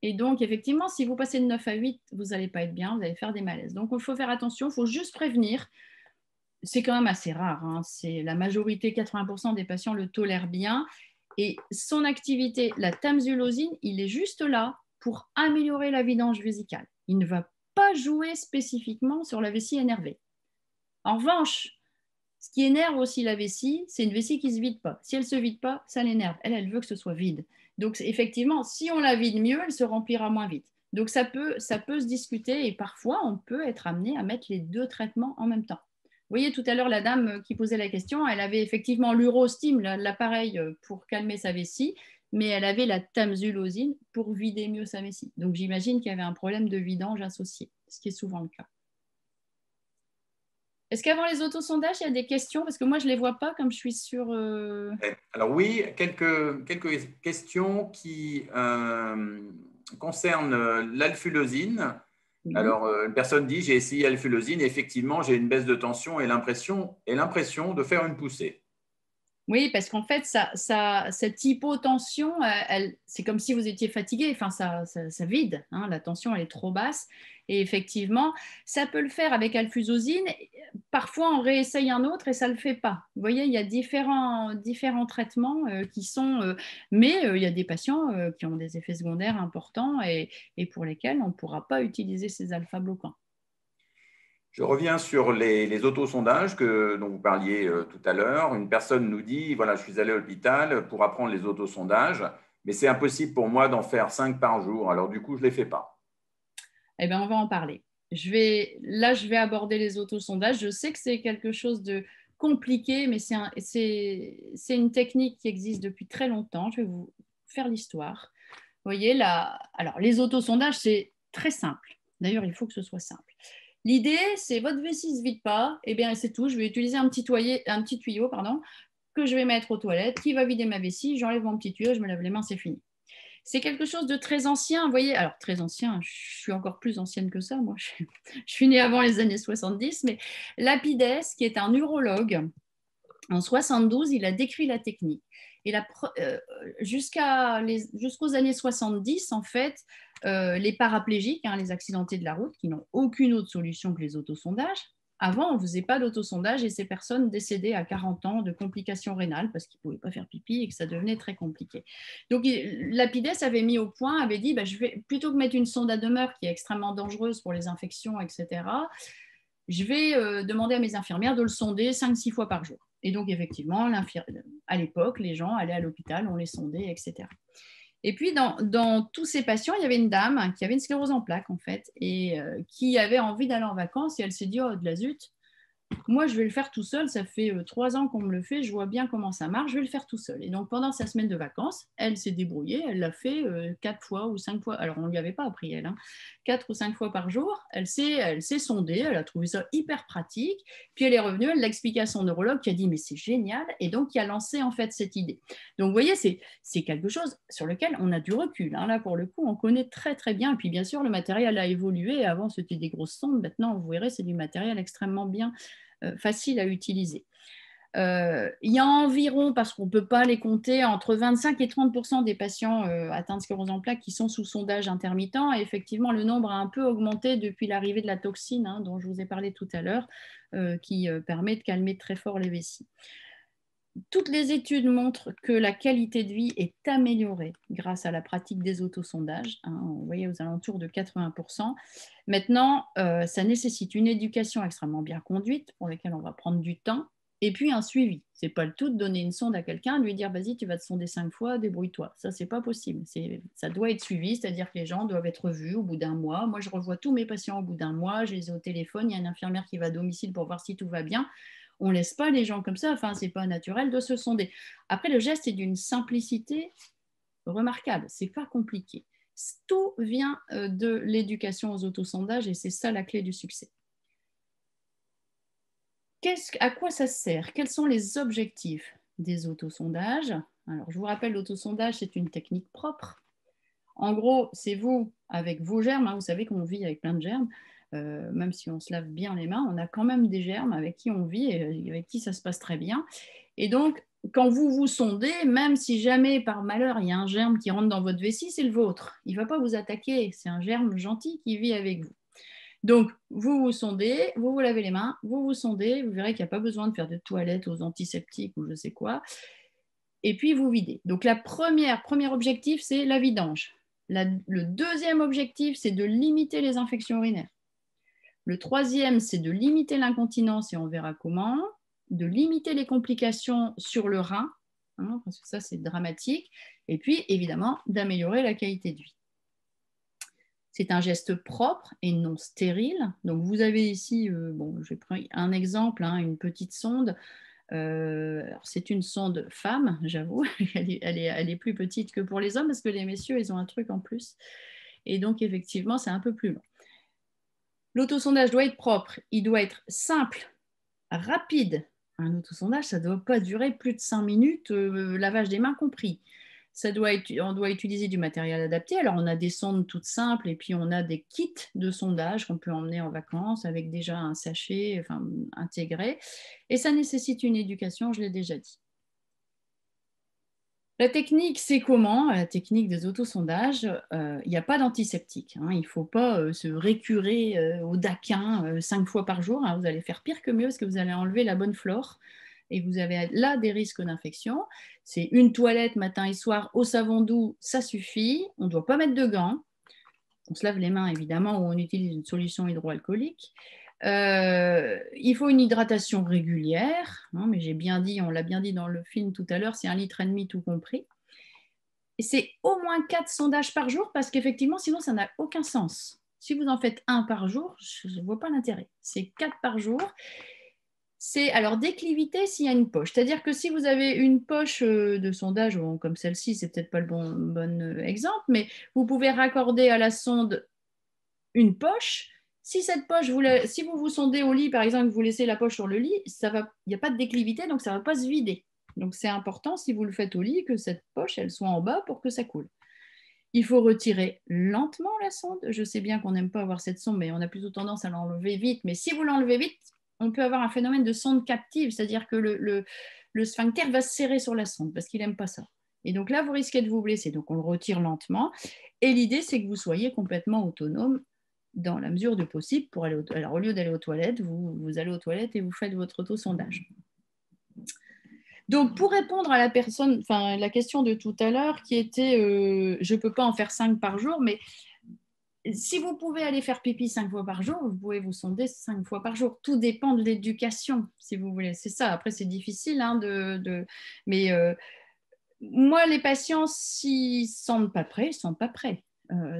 Et donc, effectivement, si vous passez de 9 à 8, vous n'allez pas être bien, vous allez faire des malaises. Donc, il faut faire attention, il faut juste prévenir. C'est quand même assez rare. Hein. C'est la majorité, 80% des patients le tolèrent bien. Et son activité, la tamsulosine, il est juste là pour améliorer la vidange vésicale. Il ne va pas jouer spécifiquement sur la vessie énervée. En revanche, ce qui énerve aussi la vessie, c'est une vessie qui ne se vide pas. Si elle ne se vide pas, ça l'énerve. Elle veut que ce soit vide. Donc, effectivement, si on la vide mieux, elle se remplira moins vite. Donc, ça peut se discuter et parfois, on peut être amené à mettre les deux traitements en même temps. Vous voyez, tout à l'heure, la dame qui posait la question, elle avait effectivement l'Urostime, l'appareil pour calmer sa vessie, mais elle avait la tamsulosine pour vider mieux sa vessie. Donc, j'imagine qu'il y avait un problème de vidange associé, ce qui est souvent le cas. Est-ce qu'avant les autosondages, il y a des questions? Parce que moi, je ne les vois pas comme je suis sur… Alors oui, quelques questions qui concernent l'alfulosine. Alors, une personne dit, j'ai essayé l'alfulosine et effectivement, j'ai une baisse de tension et l'impression de faire une poussée. Oui, parce qu'en fait, cette hypotension, c'est comme si vous étiez fatigué, enfin, ça vide, hein, la tension elle est trop basse. Et effectivement, ça peut le faire avec alfusosine. Parfois, on réessaye un autre et ça ne le fait pas. Vous voyez, il y a différents traitements qui sont… mais il y a des patients qui ont des effets secondaires importants et pour lesquels on ne pourra pas utiliser ces alpha-bloquants. Je reviens sur les autosondages dont vous parliez tout à l'heure. Une personne nous dit, voilà, je suis allé à l'hôpital pour apprendre les autosondages, mais c'est impossible pour moi d'en faire 5 par jour. Alors du coup, je ne les fais pas. Eh bien, on va en parler. Je vais aborder les autosondages. Je sais que c'est quelque chose de compliqué, mais c'est une technique qui existe depuis très longtemps. Je vais vous faire l'histoire. Vous voyez, alors les autosondages, c'est très simple. D'ailleurs, il faut que ce soit simple. L'idée, c'est votre vessie ne se vide pas, et bien c'est tout. Je vais utiliser un petit tuyau que je vais mettre aux toilettes, qui va vider ma vessie. J'enlève mon petit tuyau, je me lave les mains, c'est fini. C'est quelque chose de très ancien, vous voyez. Alors, très ancien, je suis encore plus ancienne que ça. Moi, je suis née avant les années 70, mais Lapides, qui est un urologue, en 72, il a décrit la technique. Et jusqu'aux années 70, en fait, les paraplégiques, les accidentés de la route, qui n'ont aucune autre solution que les autosondages, avant, on ne faisait pas d'autosondage et ces personnes décédaient à 40 ans de complications rénales parce qu'ils ne pouvaient pas faire pipi et que ça devenait très compliqué. Donc, Lapides avait mis au point, avait dit, je vais, plutôt que mettre une sonde à demeure qui est extrêmement dangereuse pour les infections, etc., je vais demander à mes infirmières de le sonder 5-6 fois par jour. Et donc, effectivement, à l'époque, les gens allaient à l'hôpital, on les sondait, etc. Et puis, dans tous ces patients, il y avait une dame qui avait une sclérose en plaques, en fait, et qui avait envie d'aller en vacances. Et elle s'est dit, oh, de la zut, moi, je vais le faire tout seul. Ça fait 3 ans qu'on me le fait. Je vois bien comment ça marche. Je vais le faire tout seul. Et donc, pendant sa semaine de vacances, elle s'est débrouillée. Elle l'a fait 4 fois ou 5 fois. Alors, on ne lui avait pas appris, elle. 4 ou 5 fois par jour. Elle s'est sondée. Elle a trouvé ça hyper pratique. Puis, elle est revenue. Elle l'a expliqué à son neurologue qui a dit, mais c'est génial. Et donc, qui a lancé, en fait, cette idée. Donc, vous voyez, c'est quelque chose sur lequel on a du recul. Là, pour le coup, on connaît très, très bien. Et puis, bien sûr, le matériel a évolué. Avant, c'était des grosses sondes. Maintenant, vous verrez, c'est du matériel extrêmement bien facile à utiliser. Il y a environ, parce qu'on ne peut pas les compter, entre 25 et 30% des patients atteints de sclérose en plaques qui sont sous sondage intermittent. Et effectivement, le nombre a un peu augmenté depuis l'arrivée de la toxine, dont je vous ai parlé tout à l'heure, qui permet de calmer très fort les vessies. Toutes les études montrent que la qualité de vie est améliorée grâce à la pratique des autosondages. Vous voyez, aux alentours de 80%. Maintenant, ça nécessite une éducation extrêmement bien conduite pour laquelle on va prendre du temps Et puis un suivi. Ce n'est pas le tout de donner une sonde à quelqu'un, de lui dire vas-y, tu vas te sonder 5 fois, débrouille-toi. Ça, ce n'est pas possible. Ça doit être suivi, c'est-à-dire que les gens doivent être vus au bout d'un mois. Moi, je revois tous mes patients au bout d'un mois, je les ai au téléphone, il y a une infirmière qui va à domicile pour voir si tout va bien. On ne laisse pas les gens comme ça, enfin, ce n'est pas naturel de se sonder. Après, le geste est d'une simplicité remarquable, ce n'est pas compliqué. Tout vient de l'éducation aux autosondages et c'est ça la clé du succès. À quoi ça sert? Quels sont les objectifs des autosondages? Alors, je vous rappelle, l'autosondage, c'est une technique propre. En gros, c'est vous avec vos germes. Vous savez qu'on vit avec plein de germes. Même si on se lave bien les mains, on a quand même des germes avec qui on vit et avec qui ça se passe très bien. Et donc, quand vous vous sondez, même si jamais par malheur il y a un germe qui rentre dans votre vessie, c'est le vôtre. Il ne va pas vous attaquer. C'est un germe gentil qui vit avec vous. Donc, vous vous sondez, vous vous lavez les mains, vous vous sondez, vous verrez qu'il n'y a pas besoin de faire de toilette aux antiseptiques ou je sais quoi. Et puis, vous videz. Donc, premier objectif, c'est la vidange. Le deuxième objectif, c'est de limiter les infections urinaires. Le troisième, c'est de limiter l'incontinence, et on verra comment, de limiter les complications sur le rein, parce que ça, c'est dramatique. Et puis, évidemment, d'améliorer la qualité de vie. C'est un geste propre et non stérile. Donc, vous avez ici, je prends un exemple, une petite sonde. C'est une sonde femme, j'avoue. Elle est plus petite que pour les hommes parce que les messieurs, ils ont un truc en plus. Et donc, effectivement, c'est un peu plus long. L'autosondage doit être propre. Il doit être simple, rapide. Un autosondage, ça ne doit pas durer plus de 5 minutes, lavage des mains compris. On doit utiliser du matériel adapté. Alors, on a des sondes toutes simples et puis on a des kits de sondage qu'on peut emmener en vacances avec déjà un sachet intégré. Et ça nécessite une éducation, je l'ai déjà dit. La technique, c'est comment? La technique des autosondages, il n'y a pas d'antiseptique. Il ne faut pas se récurer au daquin 5 fois par jour. Vous allez faire pire que mieux parce que vous allez enlever la bonne flore. Et vous avez là des risques d'infection. C'est une toilette matin et soir au savon doux, ça suffit. On ne doit pas mettre de gants. On se lave les mains évidemment ou on utilise une solution hydroalcoolique. Il faut une hydratation régulière, mais j'ai bien dit, on l'a bien dit dans le film tout à l'heure, c'est 1,5 litre tout compris. Et c'est au moins 4 sondages par jour parce qu'effectivement, sinon ça n'a aucun sens. Si vous en faites 1 par jour, je ne vois pas l'intérêt. C'est 4 par jour. C'est alors déclivité s'il y a une poche. C'est-à-dire que si vous avez une poche de sondage, comme celle-ci, c'est peut-être pas le bon exemple, mais vous pouvez raccorder à la sonde une poche. Si cette poche, si vous vous sondez au lit, par exemple, vous laissez la poche sur le lit, il n'y a pas de déclivité, donc ça ne va pas se vider. Donc c'est important, si vous le faites au lit, que cette poche, elle soit en bas pour que ça coule. Il faut retirer lentement la sonde. Je sais bien qu'on n'aime pas avoir cette sonde, mais on a plutôt tendance à l'enlever vite. Mais si vous l'enlevez vite, on peut avoir un phénomène de sonde captive, c'est-à-dire que le sphincter va se serrer sur la sonde parce qu'il n'aime pas ça. Et donc là, vous risquez de vous blesser. Donc on le retire lentement. Et l'idée, c'est que vous soyez complètement autonome dans la mesure du possible pour aller alors, au lieu d'aller aux toilettes, vous allez aux toilettes et vous faites votre autosondage. Donc, pour répondre à la question de tout à l'heure qui était je ne peux pas en faire 5 par jour, mais si vous pouvez aller faire pipi 5 fois par jour, vous pouvez vous sonder 5 fois par jour. Tout dépend de l'éducation, si vous voulez. C'est ça. Après, c'est difficile, mais moi, les patients, s'ils ne se sentent pas prêts, ils ne se sentent pas prêts.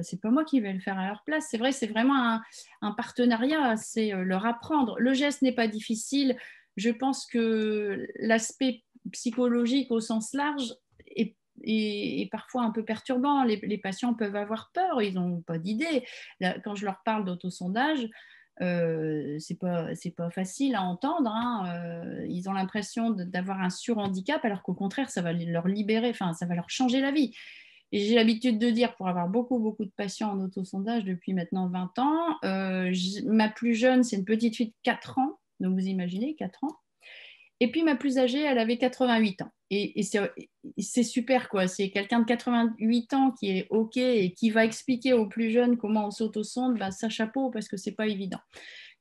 C'est pas moi qui vais le faire à leur place. C'est vrai, c'est vraiment un partenariat, c'est leur apprendre. Le geste n'est pas difficile. Je pense que l'aspect psychologique au sens large est parfois un peu perturbant. Les patients peuvent avoir peur, ils n'ont pas d'idée. Quand je leur parle d'autosondage, c'est pas facile à entendre. Ils ont l'impression d'avoir un surhandicap, alors qu'au contraire, ça va leur libérer, ça va leur changer la vie. Et j'ai l'habitude de dire, pour avoir beaucoup de patients en autosondage depuis maintenant 20 ans, ma plus jeune, c'est une petite fille de 4 ans, donc vous imaginez, 4 ans. Et puis ma plus âgée, elle avait 88 ans. Et c'est super, quoi. C'est quelqu'un de 88 ans qui est OK et qui va expliquer aux plus jeunes comment on s'autosonde, ça chapeau, parce que ce n'est pas évident.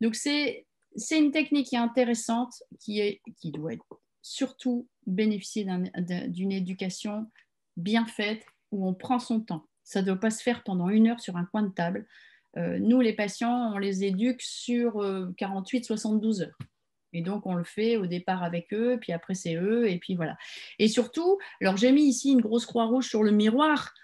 Donc c'est une technique qui est intéressante, qui doit surtout bénéficier d'une éducation bien faite, où on prend son temps. Ça ne doit pas se faire pendant 1 heure sur un coin de table. Nous, les patients, on les éduque sur 48-72 heures. Et donc, on le fait au départ avec eux, puis après, c'est eux, et puis voilà. Et surtout, alors j'ai mis ici une grosse croix rouge sur le miroir.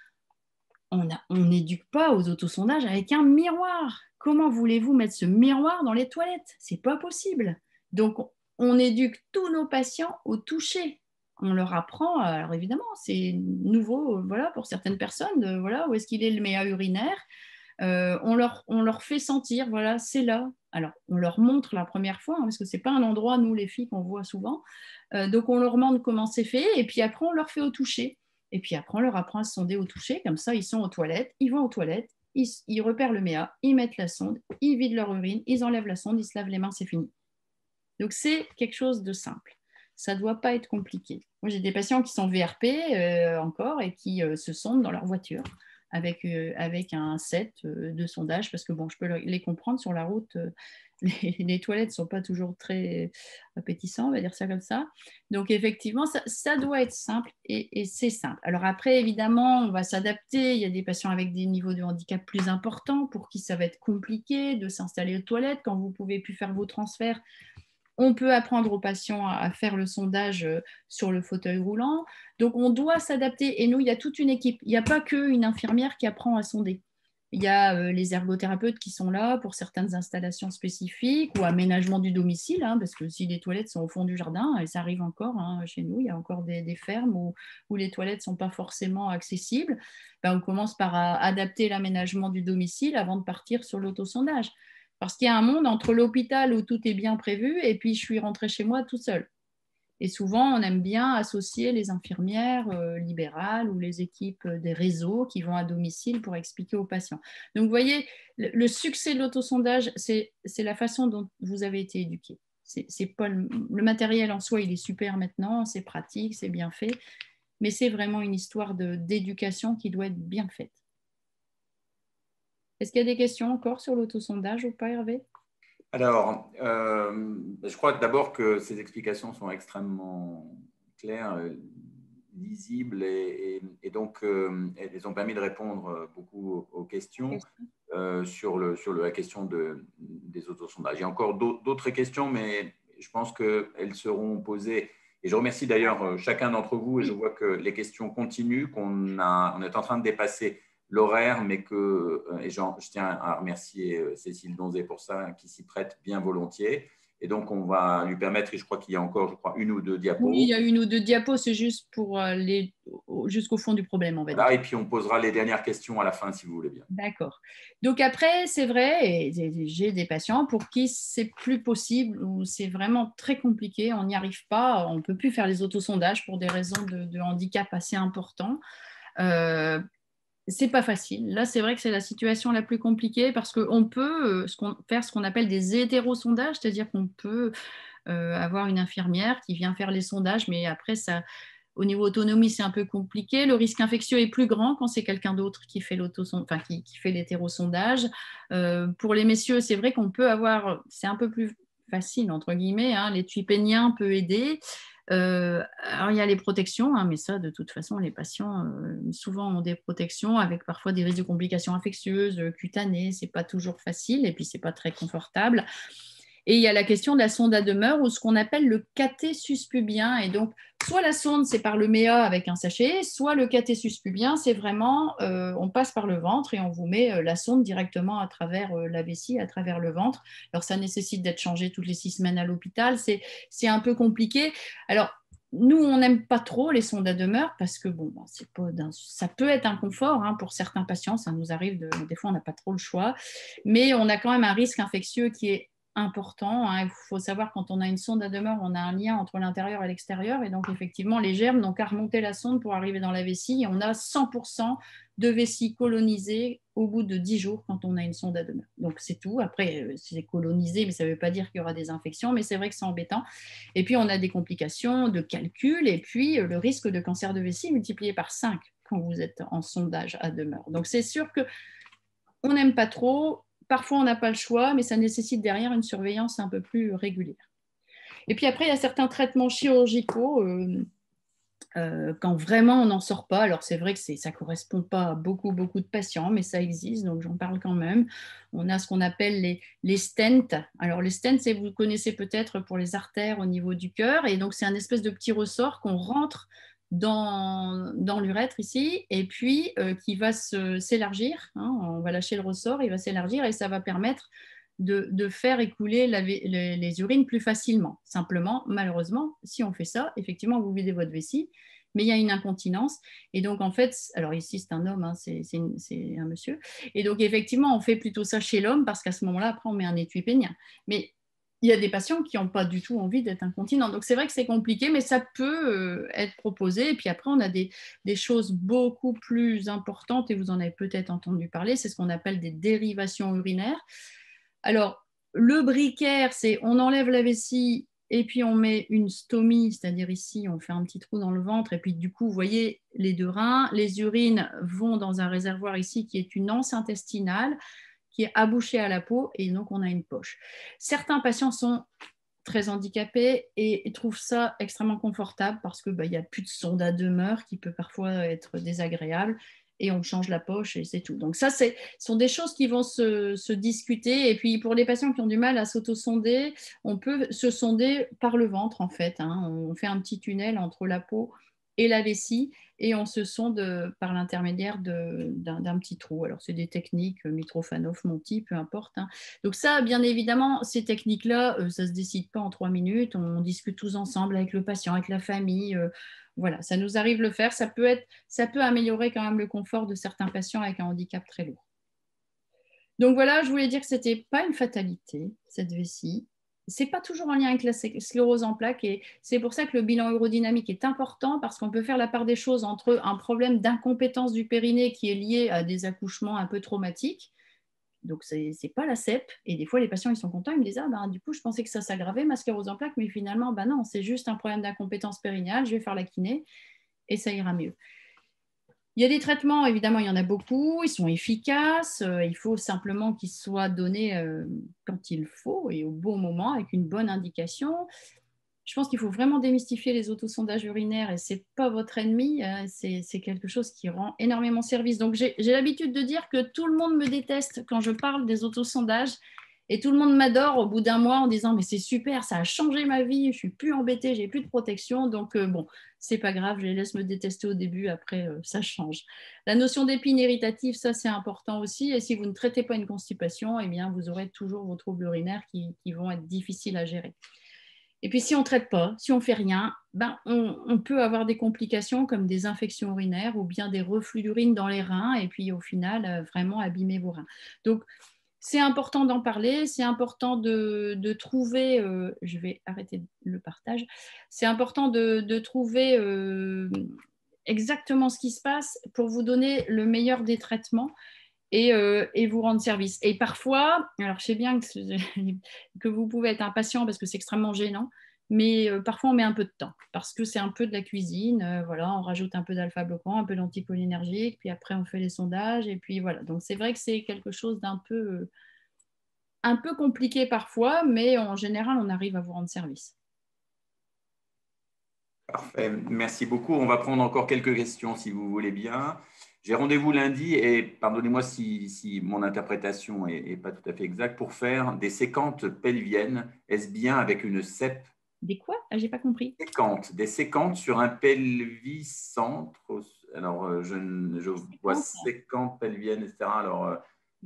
On n'éduque pas aux autosondages avec un miroir. Comment voulez-vous mettre ce miroir dans les toilettes? C'est pas possible. Donc, on éduque tous nos patients au toucher. On leur apprend, alors évidemment, c'est nouveau voilà, pour certaines personnes, voilà, où est-ce qu'il est le méa urinaire. On leur fait sentir, voilà, c'est là. Alors, on leur montre la première fois, hein, parce que ce n'est pas un endroit, nous, les filles, qu'on voit souvent. Donc, on leur montre comment c'est fait, et puis après, on leur fait au toucher. Et puis après, on leur apprend à se sonder au toucher. Comme ça, ils sont aux toilettes, ils vont aux toilettes, ils repèrent le méa, ils mettent la sonde, ils vident leur urine, ils enlèvent la sonde, ils se lavent les mains, c'est fini. Donc, c'est quelque chose de simple. Ça ne doit pas être compliqué. Moi, j'ai des patients qui sont VRP encore et qui se sondent dans leur voiture avec un set de sondage parce que bon, je peux les comprendre sur la route. Les toilettes ne sont pas toujours très appétissants, on va dire ça comme ça. Donc, effectivement, ça doit être simple et c'est simple. Alors après, évidemment, on va s'adapter. Il y a des patients avec des niveaux de handicap plus importants pour qui ça va être compliqué de s'installer aux toilettes quand vous ne pouvez plus faire vos transferts. On peut apprendre aux patients à faire le sondage sur le fauteuil roulant. Donc, on doit s'adapter. Et nous, il y a toute une équipe. Il n'y a pas qu'une infirmière qui apprend à sonder. Il y a les ergothérapeutes qui sont là pour certaines installations spécifiques ou aménagement du domicile, hein, parce que si les toilettes sont au fond du jardin, et ça arrive encore hein, chez nous, il y a encore des fermes où les toilettes ne sont pas forcément accessibles, ben, on commence par adapter l'aménagement du domicile avant de partir sur l'autosondage. Parce qu'il y a un monde entre l'hôpital où tout est bien prévu et puis je suis rentrée chez moi tout seul. Et souvent, on aime bien associer les infirmières libérales ou les équipes des réseaux qui vont à domicile pour expliquer aux patients. Donc, vous voyez, le succès de l'autosondage, c'est la façon dont vous avez été éduqué. C'est pas le matériel en soi, il est super maintenant, c'est pratique, c'est bien fait, mais c'est vraiment une histoire d'éducation qui doit être bien faite. Est-ce qu'il y a des questions encore sur l'autosondage ou pas, Hervé? Alors, je crois d'abord que ces explications sont extrêmement claires, lisibles et donc elles ont permis de répondre beaucoup aux questions sur la question des autosondages. Il y a encore d'autres questions, mais je pense qu'elles seront posées. Et je remercie d'ailleurs chacun d'entre vous et je vois que les questions continuent, on est en train de dépasser l'horaire, mais et je tiens à remercier Cécile Donzé pour ça, qui s'y prête bien volontiers. Et donc, on va lui permettre, et je crois qu'il y a encore, je crois, une ou deux diapos. Oui, il y a une ou deux diapos, c'est juste pour aller jusqu'au fond du problème, on va dire. Voilà, et puis on posera les dernières questions à la fin, si vous voulez bien. D'accord. Donc après, c'est vrai, et j'ai des patients pour qui c'est plus possible ou c'est vraiment très compliqué, on n'y arrive pas, on ne peut plus faire les autosondages pour des raisons de handicap assez importants. C'est pas facile. Là, c'est vrai que c'est la situation la plus compliquée parce qu'on peut faire ce qu'on appelle des hétérosondages, c'est-à-dire qu'on peut avoir une infirmière qui vient faire les sondages, mais après, au niveau autonomie, c'est un peu compliqué. Le risque infectieux est plus grand quand c'est quelqu'un d'autre qui fait qui fait l'hétérosondage. Pour les messieurs, c'est vrai qu'on peut avoir, c'est un peu plus facile, entre guillemets, hein, l'étui pénien peut aider. Alors, il y a les protections, hein, mais ça, de toute façon, les patients souvent ont des protections avec parfois des risques de complications infectieuses, cutanées, c'est pas toujours facile et puis c'est pas très confortable. Et il y a la question de la sonde à demeure ou ce qu'on appelle le caté suspubien. Et donc, soit la sonde, c'est par le méa avec un sachet, soit le caté suspubien, c'est vraiment, on passe par le ventre et on vous met la sonde directement à travers la vessie, à travers le ventre. Alors, ça nécessite d'être changé toutes les 6 semaines à l'hôpital. C'est un peu compliqué. Alors, nous, on n'aime pas trop les sondes à demeure parce que bon, ça peut être un confort hein, pour certains patients. Ça nous arrive, des fois, on n'a pas trop le choix. Mais on a quand même un risque infectieux qui est important. Hein. Il faut savoir, quand on a une sonde à demeure, on a un lien entre l'intérieur et l'extérieur. Et donc, effectivement, les germes n'ont qu'à remonter la sonde pour arriver dans la vessie. Et on a 100% de vessie colonisée au bout de 10 jours quand on a une sonde à demeure. Donc, c'est tout. Après, c'est colonisé, mais ça ne veut pas dire qu'il y aura des infections. Mais c'est vrai que c'est embêtant. Et puis, on a des complications de calcul. Et puis, le risque de cancer de vessie multiplié par 5 quand vous êtes en sondage à demeure. Donc, c'est sûr qu'on n'aime pas trop. Parfois, on n'a pas le choix, mais ça nécessite derrière une surveillance un peu plus régulière. Et puis après, il y a certains traitements chirurgicaux quand vraiment on n'en sort pas. Alors c'est vrai que ça ne correspond pas à beaucoup de patients, mais ça existe, donc j'en parle quand même. On a ce qu'on appelle les stents. Alors les stents, vous connaissez peut-être pour les artères au niveau du cœur, et donc c'est un espèce de petit ressort qu'on rentre dans l'urètre ici, et puis qui va s'élargir. On va lâcher le ressort, il va s'élargir, et ça va permettre de faire écouler les urines plus facilement. Simplement, malheureusement, si on fait ça, effectivement, vous videz votre vessie, mais il y a une incontinence. Et donc, en fait, alors ici, c'est un homme, c'est un monsieur. Et donc, effectivement, on fait plutôt ça chez l'homme parce qu'à ce moment-là, après, on met un étui pénien. Mais il y a des patients qui n'ont pas du tout envie d'être incontinents. Donc, c'est vrai que c'est compliqué, mais ça peut être proposé. Et puis après, on a des choses beaucoup plus importantes, et vous en avez peut-être entendu parler, c'est ce qu'on appelle des dérivations urinaires. Alors, le briquaire, c'est on enlève la vessie et puis on met une stomie, c'est-à-dire ici, on fait un petit trou dans le ventre, et puis du coup, vous voyez les deux reins, les urines vont dans un réservoir ici qui est une anse intestinale, qui est abouchée à la peau, et donc on a une poche. Certains patients sont très handicapés et trouvent ça extrêmement confortable parce qu'il n'y a plus de sonde à demeure qui peut parfois être désagréable, et on change la poche et c'est tout. Donc ça, ce sont des choses qui vont se discuter. Et puis pour les patients qui ont du mal à s'auto-sonder, on peut se sonder par le ventre en fait. On fait un petit tunnel entre la peau et la vessie, et on se sonde par l'intermédiaire d'un petit trou. Alors c'est des techniques, Mitrofanoff, Monti, peu importe. Donc ça, bien évidemment, ces techniques-là, ça ne se décide pas en 3 minutes. On discute tous ensemble avec le patient, avec la famille. Voilà, ça nous arrive de le faire. Ça peut améliorer quand même le confort de certains patients avec un handicap très lourd. Donc voilà, je voulais dire que ce n'était pas une fatalité, cette vessie. Ce n'est pas toujours en lien avec la sclérose en plaques, et c'est pour ça que le bilan urodynamique est important, parce qu'on peut faire la part des choses entre un problème d'incompétence du périnée qui est lié à des accouchements un peu traumatiques. Donc, ce n'est pas la CEP. Et des fois, les patients, ils sont contents. Ils me disent, ah, ben, du coup, je pensais que ça s'aggravait, ma sclérose en plaques, mais finalement, ben non, c'est juste un problème d'incompétence périnéale. Je vais faire la kiné et ça ira mieux. Il y a des traitements, évidemment, il y en a beaucoup. Ils sont efficaces. Il faut simplement qu'ils soient donnés quand il faut et au bon moment, avec une bonne indication. Je pense qu'il faut vraiment démystifier les autosondages urinaires, et ce n'est pas votre ennemi, c'est quelque chose qui rend énormément service. Donc j'ai l'habitude de dire que tout le monde me déteste quand je parle des autosondages, et tout le monde m'adore au bout d'un mois en disant mais c'est super, ça a changé ma vie, je ne suis plus embêtée, j'ai plus de protection. Donc bon, c'est pas grave, je les laisse me détester au début, après ça change. La notion d'épine irritative, ça c'est important aussi, et si vous ne traitez pas une constipation, eh bien, vous aurez toujours vos troubles urinaires qui vont être difficiles à gérer. Et puis, si on ne traite pas, si on ne fait rien, ben, on peut avoir des complications comme des infections urinaires ou bien des reflux d'urine dans les reins, et puis au final, vraiment abîmer vos reins. Donc, c'est important d'en parler, c'est important de trouver, je vais arrêter le partage, c'est important de trouver exactement ce qui se passe pour vous donner le meilleur des traitements, et vous rendre service. Et parfois, alors je sais bien que vous pouvez être impatient parce que c'est extrêmement gênant, mais parfois on met un peu de temps parce que c'est un peu de la cuisine. Voilà, on rajoute un peu d'alpha-bloquant, un peu d'anticholinergique, puis après on fait les sondages, et puis voilà. Donc c'est vrai que c'est quelque chose d'un peu, un peu compliqué parfois, mais en général, on arrive à vous rendre service. Parfait, merci beaucoup. On va prendre encore quelques questions si vous voulez bien. J'ai rendez-vous lundi, et pardonnez-moi si mon interprétation n'est pas tout à fait exacte, pour faire des séquentes pelviennes. Est-ce bien avec une CEP? Des quoi? Ah, j'ai pas compris. Des séquentes sur un pelvicentre. Alors, je vois séquentes pelviennes, etc. Alors,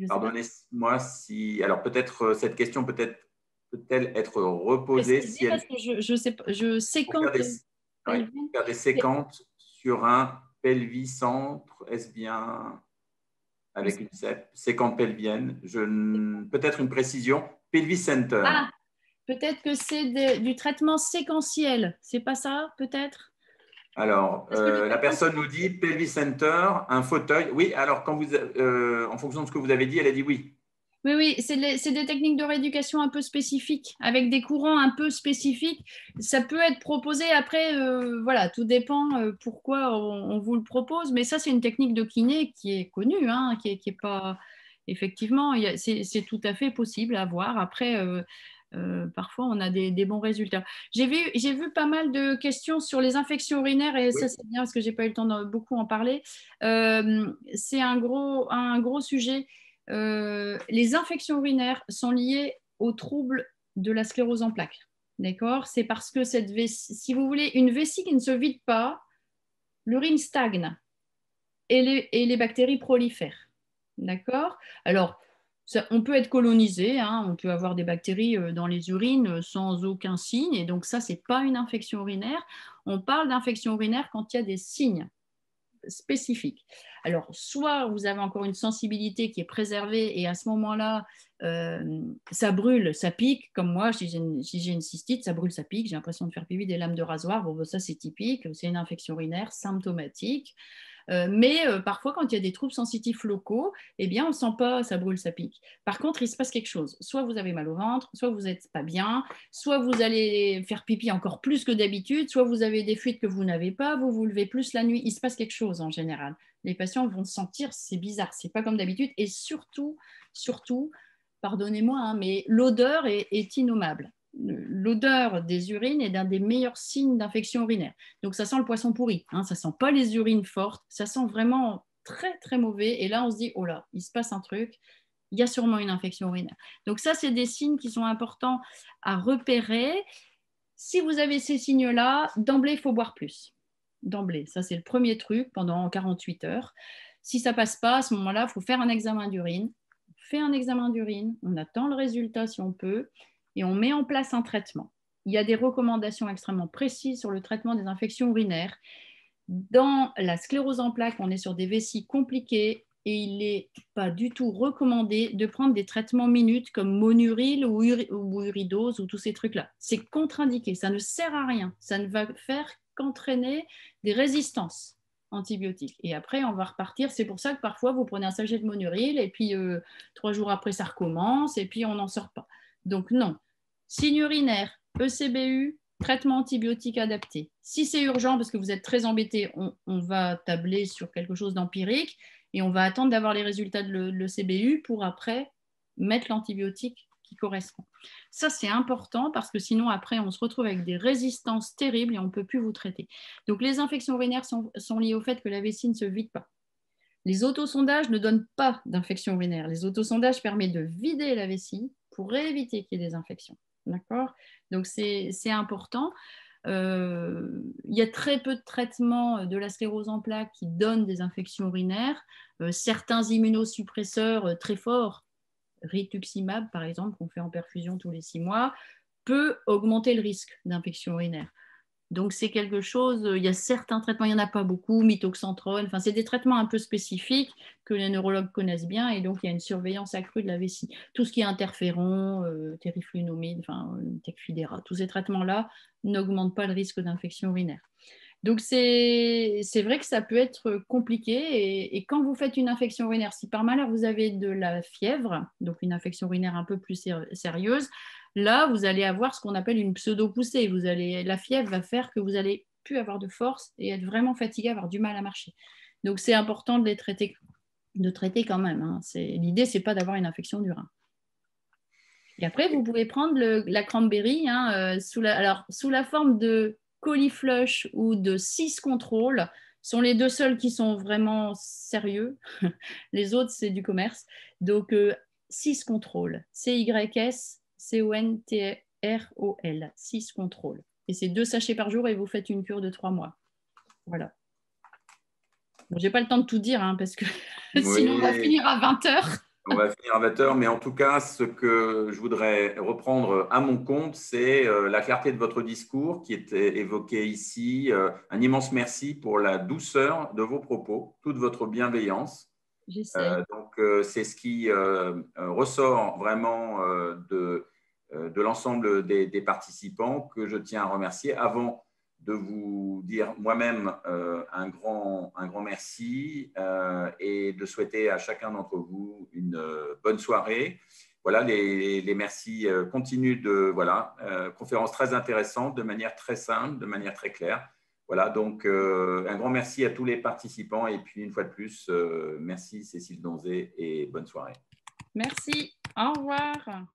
pardonnez-moi si… Alors, peut-être cette question peut-elle être reposée si elle… Parce que je sais pas, je séquente… Faire des séquentes sur un pelvicentre, est-ce bien avec une séquente pelvienne? Peut-être une précision, pelvicenter. Ah, peut-être que c'est du traitement séquentiel, c'est pas ça, peut-être? Alors, la personne nous dit pelvicenter, un fauteuil. Oui, alors quand en fonction de ce que vous avez dit, elle a dit oui. Oui, c'est des techniques de rééducation un peu spécifiques, avec des courants un peu spécifiques. Ça peut être proposé après, voilà, tout dépend pourquoi on vous le propose, mais ça, c'est une technique de kiné qui est connue, qui est pas… Effectivement, c'est tout à fait possible à voir. Après, parfois, on a des bons résultats. J'ai vu pas mal de questions sur les infections urinaires et ça, c'est bien parce que je n'ai pas eu le temps de beaucoup en parler. C'est un gros sujet. Les infections urinaires sont liées aux troubles de la sclérose en plaques. D'accord? C'est parce que cette vessie, si vous voulez, une vessie qui ne se vide pas, l'urine stagne et les bactéries prolifèrent. D'accord? Alors, on peut être colonisé, hein, on peut avoir des bactéries dans les urines sans aucun signe, et donc ça, ce n'est pas une infection urinaire. On parle d'infection urinaire quand il y a des signes spécifiques. Alors, soit vous avez encore une sensibilité qui est préservée, et à ce moment-là, ça brûle, ça pique, comme moi, si j'ai une cystite, ça brûle, ça pique, j'ai l'impression de faire pipi des lames de rasoir, bon, ça c'est typique, c'est une infection urinaire symptomatique. Mais parfois, quand il y a des troubles sensitifs locaux, eh bien, on ne sent pas, ça brûle, ça pique. Par contre, il se passe quelque chose. Soit vous avez mal au ventre, soit vous n'êtes pas bien, soit vous allez faire pipi encore plus que d'habitude, soit vous avez des fuites que vous n'avez pas, vous vous levez plus la nuit. Il se passe quelque chose en général. Les patients vont sentir, c'est bizarre, c'est pas comme d'habitude. Et surtout, pardonnez-moi, hein, mais l'odeur est innommable. L'odeur des urines est l'un des meilleurs signes d'infection urinaire. Donc, ça sent le poisson pourri, hein, ça ne sent pas les urines fortes, ça sent vraiment très, très mauvais. Et là, on se dit, oh là, il se passe un truc, il y a sûrement une infection urinaire. Donc, ça, c'est des signes qui sont importants à repérer. Si vous avez ces signes-là, d'emblée, il faut boire plus. D'emblée, ça, c'est le premier truc pendant 48 heures. Si ça ne passe pas, à ce moment-là, il faut faire un examen d'urine. On fait un examen d'urine, on attend le résultat si on peut, et on met en place un traitement. Il y a des recommandations extrêmement précises sur le traitement des infections urinaires. Dans la sclérose en plaques, on est sur des vessies compliquées et il n'est pas du tout recommandé de prendre des traitements minutes comme Monuril ou Uridose ou tous ces trucs-là. C'est contre-indiqué, ça ne sert à rien. Ça ne va faire qu'entraîner des résistances antibiotiques. Et après, on va repartir. C'est pour ça que parfois, vous prenez un sachet de Monuril et puis 3 jours après, ça recommence et puis on n'en sort pas. Donc non. Signe urinaire, ECBU, traitement antibiotique adapté. Si c'est urgent, parce que vous êtes très embêté, on va tabler sur quelque chose d'empirique et on va attendre d'avoir les résultats de l'ECBU pour après mettre l'antibiotique qui correspond. Ça, c'est important parce que sinon, après, on se retrouve avec des résistances terribles et on ne peut plus vous traiter. Donc, les infections urinaires sont liées au fait que la vessie ne se vide pas. Les autosondages ne donnent pas d'infection urinaire. Les autosondages permettent de vider la vessie pour éviter qu'il y ait des infections. D'accord? Donc, c'est important. Il y a très peu de traitements de la sclérose en plaques qui donnent des infections urinaires. Certains immunosuppresseurs très forts, rituximab par exemple, qu'on fait en perfusion tous les 6 mois, peut augmenter le risque d'infection urinaire. Donc, c'est quelque chose, il y a certains traitements, il n'y en a pas beaucoup, mitoxantrone, enfin, c'est des traitements un peu spécifiques que les neurologues connaissent bien et donc il y a une surveillance accrue de la vessie. Tout ce qui est interféron, terriflunomide, enfin, tecfidera, tous ces traitements-là n'augmentent pas le risque d'infection urinaire. Donc, c'est vrai que ça peut être compliqué et quand vous faites une infection urinaire, si par malheur vous avez de la fièvre, donc une infection urinaire un peu plus sérieuse, là, vous allez avoir ce qu'on appelle une pseudo-poussée. La fièvre va faire que vous n'allez plus avoir de force et être vraiment fatigué, avoir du mal à marcher. Donc, c'est important de traiter quand même. Hein. L'idée, ce n'est pas d'avoir une infection du rein. Et après, vous pouvez prendre la cranberry sous la forme de coliflush ou de 6 contrôles. Sont les deux seuls qui sont vraiment sérieux. Les autres, c'est du commerce. Donc, 6 contrôles. CYS CONTROL, 6 contrôles. Et c'est 2 sachets par jour et vous faites une cure de 3 mois. Voilà. Bon, je n'ai pas le temps de tout dire parce que sinon on va finir à 20h. On va finir à 20h, mais en tout cas, ce que je voudrais reprendre à mon compte, c'est la clarté de votre discours qui était évoqué ici. Un immense merci pour la douceur de vos propos, toute votre bienveillance. Donc, c'est ce qui ressort vraiment de l'ensemble des participants que je tiens à remercier. Avant de vous dire moi-même un grand merci et de souhaiter à chacun d'entre vous une bonne soirée. Voilà, les merci continuent conférence très intéressante, de manière très simple, de manière très claire. Voilà, donc un grand merci à tous les participants et puis une fois de plus, merci Cécile Donzé et bonne soirée. Merci, au revoir.